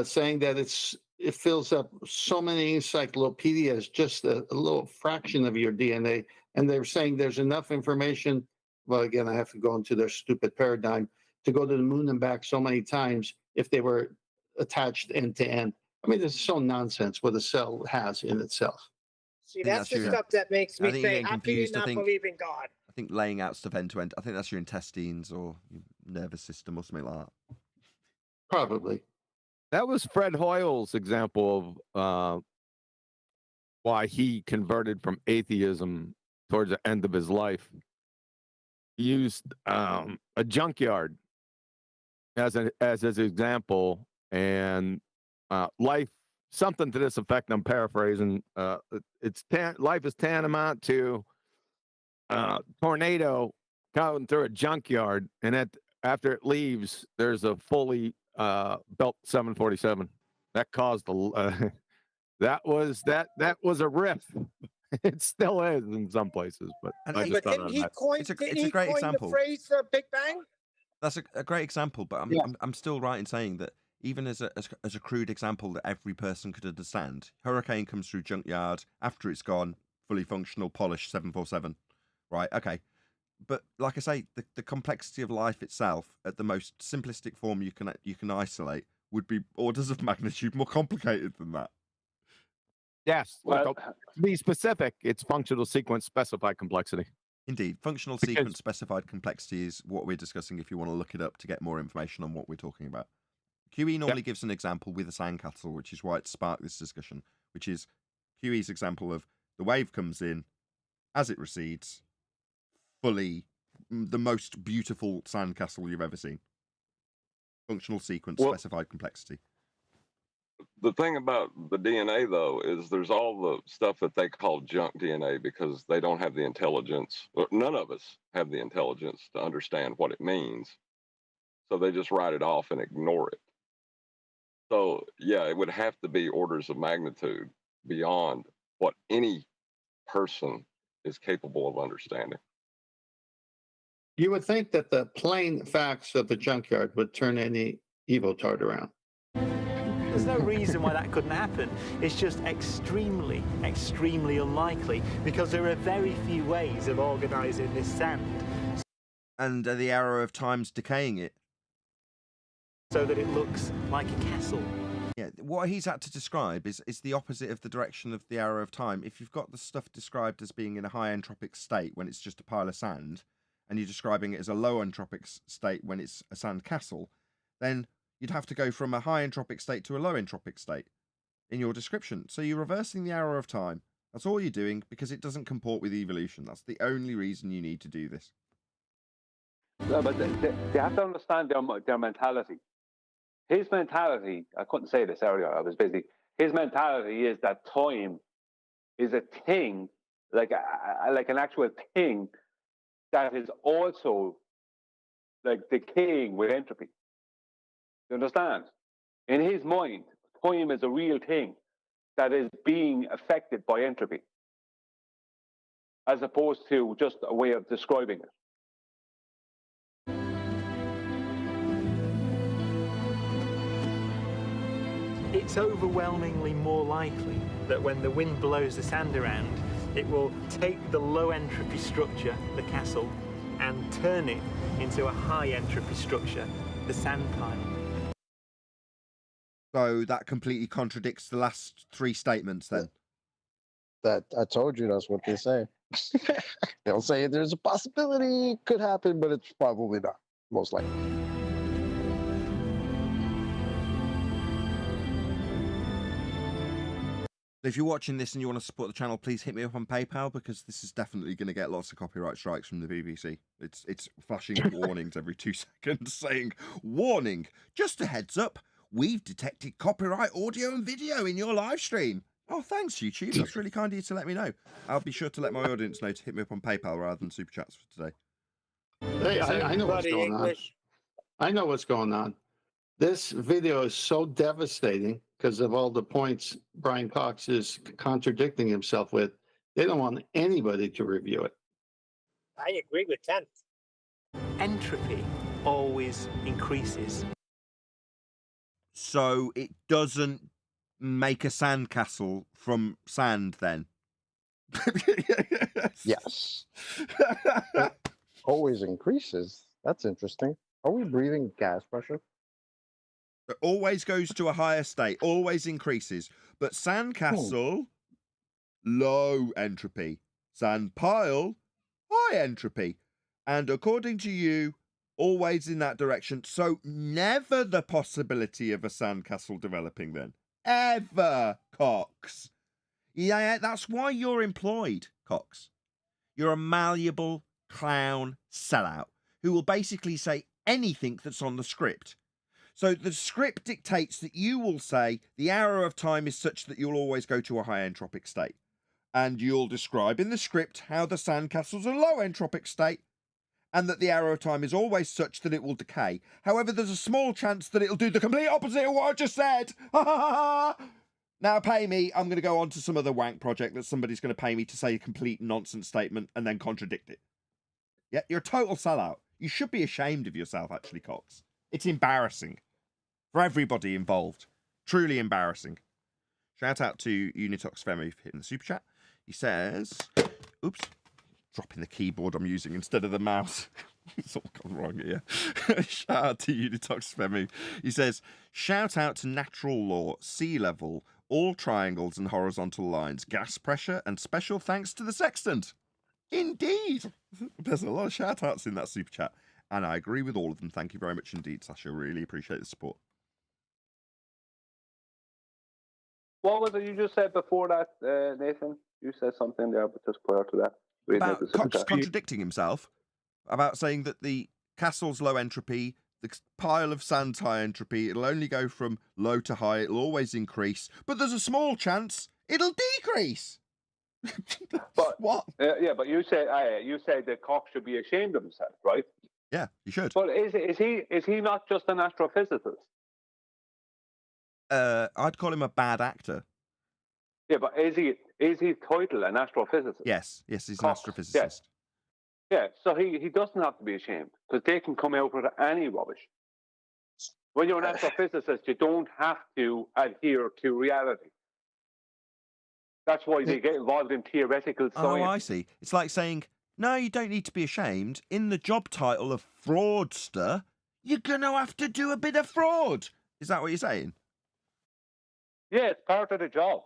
saying that it fills up so many encyclopedias, just a little fraction of your DNA. And they're saying there's enough information. Well, again, I have to go into their stupid paradigm to go to the moon and back so many times if they were attached end to end. I mean, this is so nonsense what a cell has in itself.
See,
think
that's
that's
the
your-
stuff that makes
I
me
think you're
say,
getting
how can you
confused. I
not
think-
believe in God?
I think laying out stuff end to end. I think that's your intestines or your nervous system or something like that.
Probably.
That was Fred Hoyle's example of why he converted from atheism towards the end of his life. He used a junkyard as his example, and life, something to this effect. I'm paraphrasing. Life is tantamount to tornado going through a junkyard, and after it leaves, there's a fully built 747 that caused that was a riff. It still is in some places, but
And
I
it-
just
But
thought
didn't
I'd
he
mention-
coin,
It's a
didn't he
great
coin
example.
the phrase Big Bang?
That's a great example, but
Yeah.
I'm still right in saying that even as a crude example that every person could understand, hurricane comes through junkyard, after it's gone, fully functional, polished 747, right? Okay. But like I say, the complexity of life itself, at the most simplistic form you can isolate, would be orders of magnitude more complicated than that.
Yes.
Well,
To be specific, it's functional sequence specified complexity.
Indeed, functional
Because-
sequence specified complexity is what we're discussing if you want to look it up to get more information on what we're talking about. QE normally gives an example with a sandcastle, which is why it sparked this discussion, which is QE's example of the wave comes in, as it recedes, fully the most beautiful sandcastle you've ever seen. Functional sequence
Well-
specified complexity.
The thing about the DNA, though, is there's all the stuff that they call junk DNA because they don't have the intelligence, or none of us have the intelligence to understand what it means. So they just write it off and ignore it. So, yeah, it would have to be orders of magnitude beyond what any person is capable of understanding.
You would think that the plain facts of the junkyard would turn any evotard around.
There's no reason why that couldn't happen. It's just extremely, extremely unlikely because there are very few ways of organizing this sand
And the arrow of time's decaying it.
so that it looks like a castle.
Yeah, what he's had to describe is the opposite of the direction of the arrow of time. If you've got the stuff described as being in a high entropic state when it's just a pile of sand, and you're describing it as a low entropic state when it's a sand castle, then you'd have to go from a high entropic state to a low entropic state in your description. So you're reversing the arrow of time. That's all you're doing because it doesn't comport with evolution. That's the only reason you need to do this.
No, but they have to understand their mentality. His mentality, I couldn't say this earlier, I was busy. His mentality is that time is a thing, like an actual thing that is also like decaying with entropy. You understand? In his mind, time is a real thing that is being affected by entropy. as opposed to just a way of describing it.
It's overwhelmingly more likely that when the wind blows the sand around, it will take the low entropy structure, the castle, and turn it into a high entropy structure, the sand pile.
So that completely contradicts the last three statements then.
That I told you that's what they say. They'll say there's a possibility it could happen, but it's probably not, most likely.
If you're watching this and you want to support the channel, please hit me up on PayPal, because this is definitely going to get lots of copyright strikes from the BBC. It's flashing warnings every 2 seconds saying, warning, just a heads up, we've detected copyright audio and video in your live stream. Oh, thanks, YouTube. That's really kind of you to let me know. I'll be sure to let my audience know to hit me up on PayPal rather than Super Chats for today.
Hey, I know what's going on. I know what's going on. This video is so devastating because of all the points Brian Cox is contradicting himself with. They don't want anybody to review it.
I agree with 10.
Entropy always increases.
So it doesn't make a sandcastle from sand then?
Yes. It always increases. That's interesting. Are we breathing gas pressure?
It always goes to a higher state, always increases. But sandcastle, low entropy. Sand pile, high entropy. And according to you, always in that direction. So never the possibility of a sandcastle developing then. Ever, Cox. Yeah, that's why you're employed, Cox. You're a malleable clown sellout who will basically say anything that's on the script. So the script dictates that you will say the arrow of time is such that you'll always go to a high entropic state. And you'll describe in the script how the sandcastle's a low entropic state and that the arrow of time is always such that it will decay. However, there's a small chance that it'll do the complete opposite of what I just said. Now pay me, I'm going to go on to some other wank project that somebody's going to pay me to say a complete nonsense statement and then contradict it. Yeah, you're a total sellout. You should be ashamed of yourself, actually, Cox. It's embarrassing for everybody involved. Truly embarrassing. Shout out to Unitox Femi for hitting the super chat. He says, oops, dropping the keyboard I'm using instead of the mouse. It's all gone wrong here. Shout out to Unitox Femi. He says, shout out to natural law, sea level, all triangles and horizontal lines, gas pressure, and special thanks to the sextant. Indeed. There's a lot of shout outs in that super chat. And I agree with all of them. Thank you very much indeed, Sasha. Really appreciate the support.
What was it you just said before that, Nathan? You said something there, but just prior to that.
About Cox contradicting himself, about saying that the castle's low entropy, the pile of sand's high entropy, it'll only go from low to high, it'll always increase, but there's a small chance it'll decrease.
But
what?
Yeah, but you said that Cox should be ashamed of himself, right?
Yeah, you should.
But is he not just an astrophysicist?
I'd call him a bad actor.
Yeah, but is he titled an astrophysicist?
Yes, he's
Cox,
an astrophysicist.
Yes. Yeah, so he doesn't have to be ashamed because they can come out with any rubbish. When you're an astrophysicist, you don't have to adhere to reality. That's why they get involved in theoretical science.
Oh, I see. It's like saying, no, you don't need to be ashamed. In the job title of fraudster, you're going to have to do a bit of fraud. Is that what you're saying?
Yeah, it's part of the job.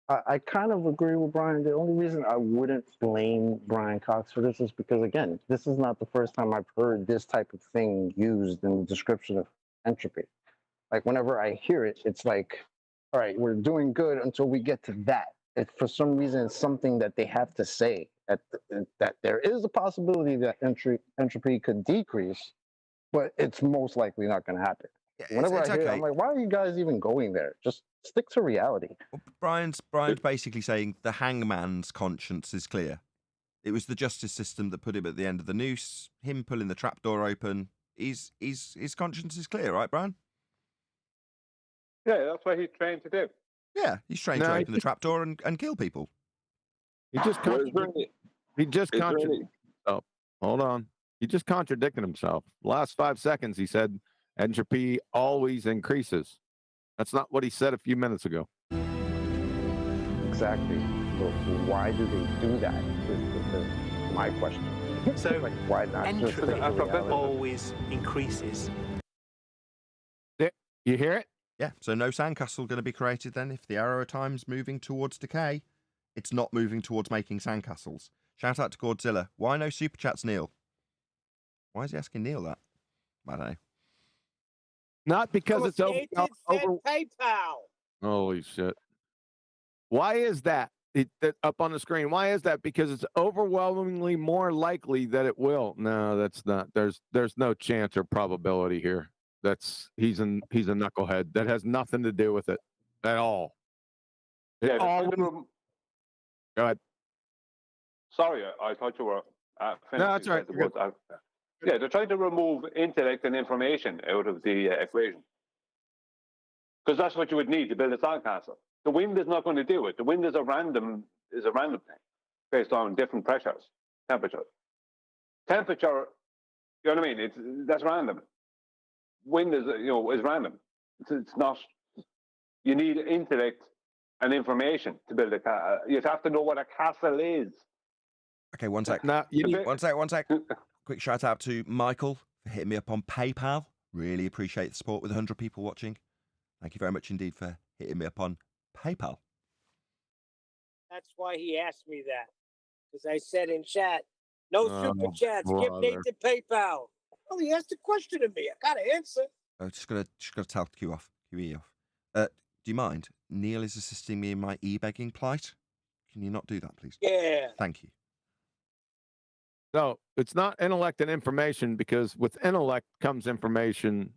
I kind of agree with Brian. The only reason I wouldn't blame Brian Cox for this is because, again, this is not the first time I've heard this type of thing used in the description of entropy. Like, whenever I hear it, it's like, all right, we're doing good until we get to that. For some reason, it's something that they have to say, that there is a possibility that entropy could decrease, but it's most likely not going to happen. Whenever I hear it, I'm like, why are you guys even going there? Just stick to reality.
Well, Brian's basically saying the hangman's conscience is clear. It was the justice system that put him at the end of the noose. Him pulling the trapdoor open. His conscience is clear, right, Brian?
Yeah, that's what he's trained to do.
Yeah, he's trained to open the trapdoor and kill people.
He just
Well, is there
contradicted.
any,
He just
is there
contradicted.
any,
Hold on. He just contradicted himself. Last 5 seconds, he said entropy always increases. That's not what he said a few minutes ago.
Exactly. But why do they do that? Is my question.
So
Like, why not just
entropy
take the reality?
always increases.
You hear it?
Yeah, so no sandcastle going to be created then if the arrow of time's moving towards decay. It's not moving towards making sandcastles. Shout out to Godzilla. Why no super chats, Neil? Why is he asking Neil that? I don't know.
Not because it's over.
Nathan said PayPal.
Holy shit. Why is that? That up on the screen. Why is that? Because it's overwhelmingly more likely that it will. No, that's not. There's no chance or probability here. He's a knucklehead. That has nothing to do with it at all. It
Yeah,
always- Go ahead.
sorry, I thought you were finished.
No, that's all right. You're
Yeah, they're trying to remove intellect and information out of the equation. Because that's what you would need to build a sandcastle. The wind is not going to do it. The wind is a random thing based on different pressures, temperatures. Temperature, you know what I mean? That's random. Wind is random. It's not. You need intellect and information to build a castle. You have to know what a castle is.
Okay, one sec.
No, you need,
One sec. Quick shout out to Michael for hitting me up on PayPal. Really appreciate the support with 100 people watching. Thank you very much indeed for hitting me up on PayPal.
That's why he asked me that. Because I said in chat, no super chats. Give
brother.
Nathan PayPal. Well, he asked a question of me. I got to answer.
I'm just gonna tell QE off. Do you mind? Neil is assisting me in my e-begging plight. Can you not do that, please?
Yeah.
Thank you.
So it's not intellect and information, because with intellect comes information.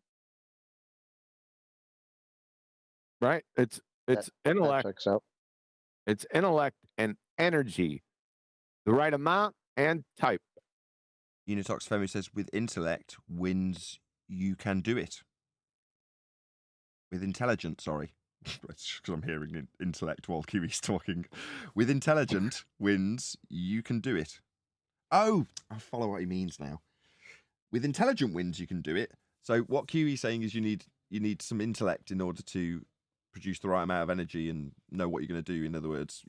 Right? It's
That
intellect.
checks out.
It's intellect and energy, the right amount and type.
Unitox Femi says, with intellect wins, you can do it. With intelligent, sorry. It's because I'm hearing intellect while Kiwi's talking. With intelligent wins, you can do it. Oh, I follow what he means now. With intelligent wins, you can do it. So what Kiwi's saying is you need some intellect in order to produce the right amount of energy and know what you're going to do. In other words,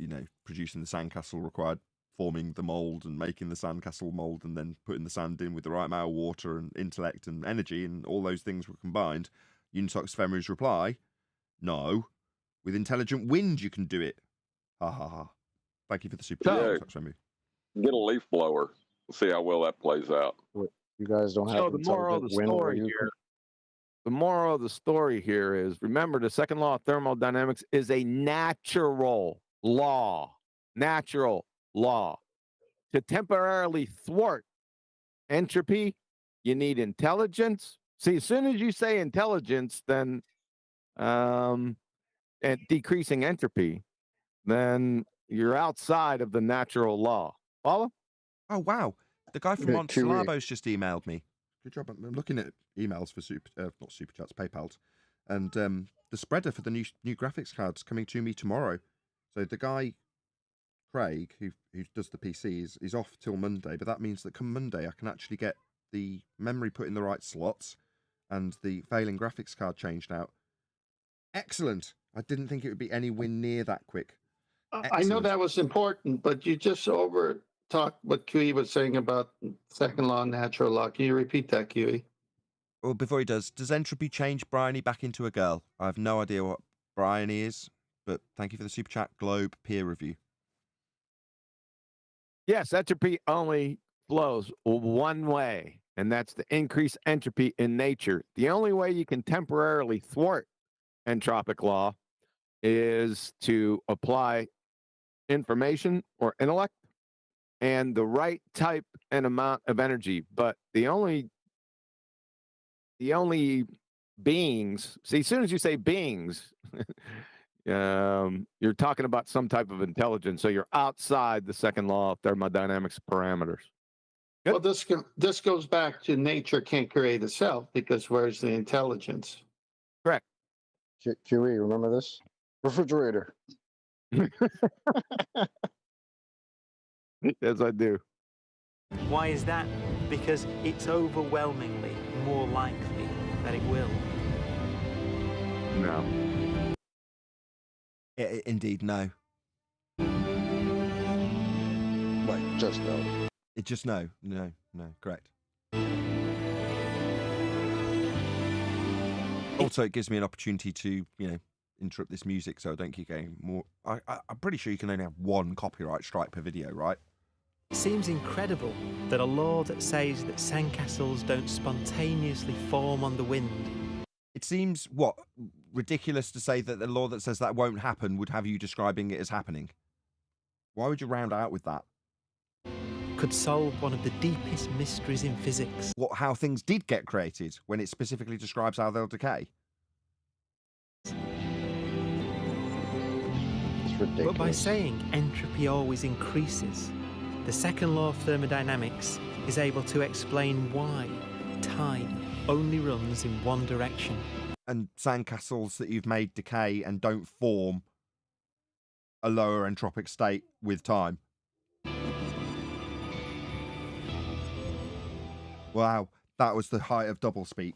producing the sandcastle required forming the mold and making the sandcastle mold and then putting the sand in with the right amount of water and intellect and energy, and all those things were combined. Unitox Femu's reply, no. With intelligent wind, you can do it. Ha ha ha. Thank you for the super chat, Unitox Femu.
get a leaf blower. See how well that plays out.
You guys don't have
So the moral of the story here. The moral of the story here is, remember, the second law of thermodynamics is a natural law. Natural law. To temporarily thwart entropy, you need intelligence. See, as soon as you say intelligence, then and decreasing entropy, then you're outside of the natural law. Follow?
Oh, wow. The guy from
Yeah,
Montsalabos just emailed me. Good job. I'm looking at emails for not super chats, PayPals. And the spreader for the new graphics cards coming to me tomorrow. So the guy, Craig, who does the PC, is off till Monday. But that means that come Monday, I can actually get the memory put in the right slots and the failing graphics card changed out. Excellent. I didn't think it would be anywhere near that quick.
I know
Excellent.
that was important, but you just over talked what QE was saying about second law, natural law. Can you repeat that, QE?
Well, before he does entropy change Bryony back into a girl? I have no idea what Bryony is, but thank you for the super chat, Globe peer review.
Yes, entropy only flows one way, and that's to increase entropy in nature. The only way you can temporarily thwart entropic law is to apply information or intellect and the right type and amount of energy. But the only beings, see, as soon as you say beings, you're talking about some type of intelligence. So you're outside the second law of thermodynamics parameters. Good.
Well, this goes back to nature can't create itself, because where's the intelligence?
Correct.
QE, remember this? Refrigerator.
Yes, I do.
Why is that? Because it's overwhelmingly more likely that it will.
No.
Indeed, no.
Wait, just no.
It just no. No, correct. Also, it gives me an opportunity to, interrupt this music so I don't keep getting more. I'm pretty sure you can only have one copyright strike per video, right?
It seems incredible that a law that says that sandcastles don't spontaneously form on the wind.
It seems, ridiculous to say that the law that says that won't happen would have you describing it as happening. Why would you round out with that?
Could solve one of the deepest mysteries in physics.
How things did get created when it specifically describes how they'll decay?
It's ridiculous.
But by saying entropy always increases, the second law of thermodynamics is able to explain why time only runs in one direction.
And sandcastles that you've made decay and don't form a lower entropic state with time. Wow, that was the height of doublespeak.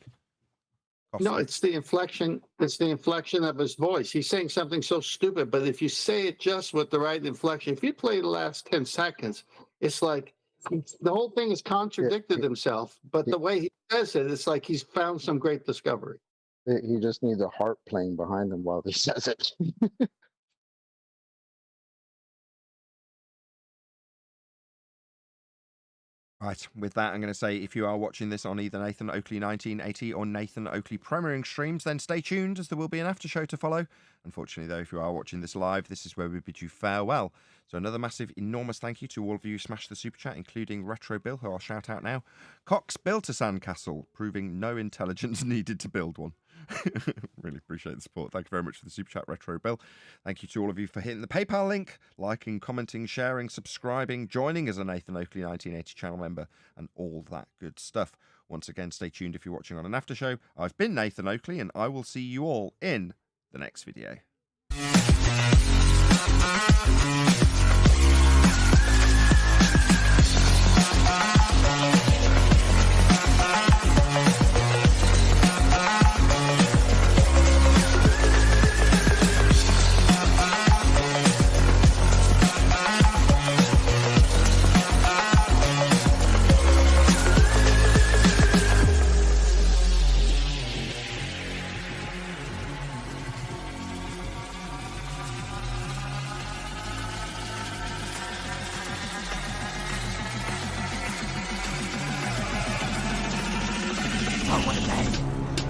No, it's the inflection. It's the inflection of his voice. He's saying something so stupid, but if you say it just with the right inflection, if you play the last 10 seconds, it's like the whole thing has contradicted himself. But the way he says it, it's like he's found some great discovery.
He just needs a harp playing behind him while he says it.
Right, with that, I'm going to say if you are watching this on either Nathan Oakley 1980 or Nathan Oakley premiering streams, then stay tuned as there will be an after show to follow. Unfortunately, though, if you are watching this live, this is where we bid you farewell. So another massive, enormous thank you to all of you who smashed the super chat, including Retro Bill, who I'll shout out now. Cox built a sandcastle, proving no intelligence needed to build one. Really appreciate the support. Thank you very much for the super chat, Retro Bill. Thank you to all of you for hitting the PayPal link, liking, commenting, sharing, subscribing, joining as a Nathan Oakley 1980 channel member, and all that good stuff. Once again, stay tuned if you're watching on an after show. I've been Nathan Oakley, and I will see you all in the next video.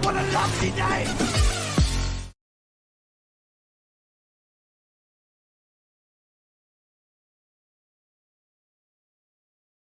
What a lovely day!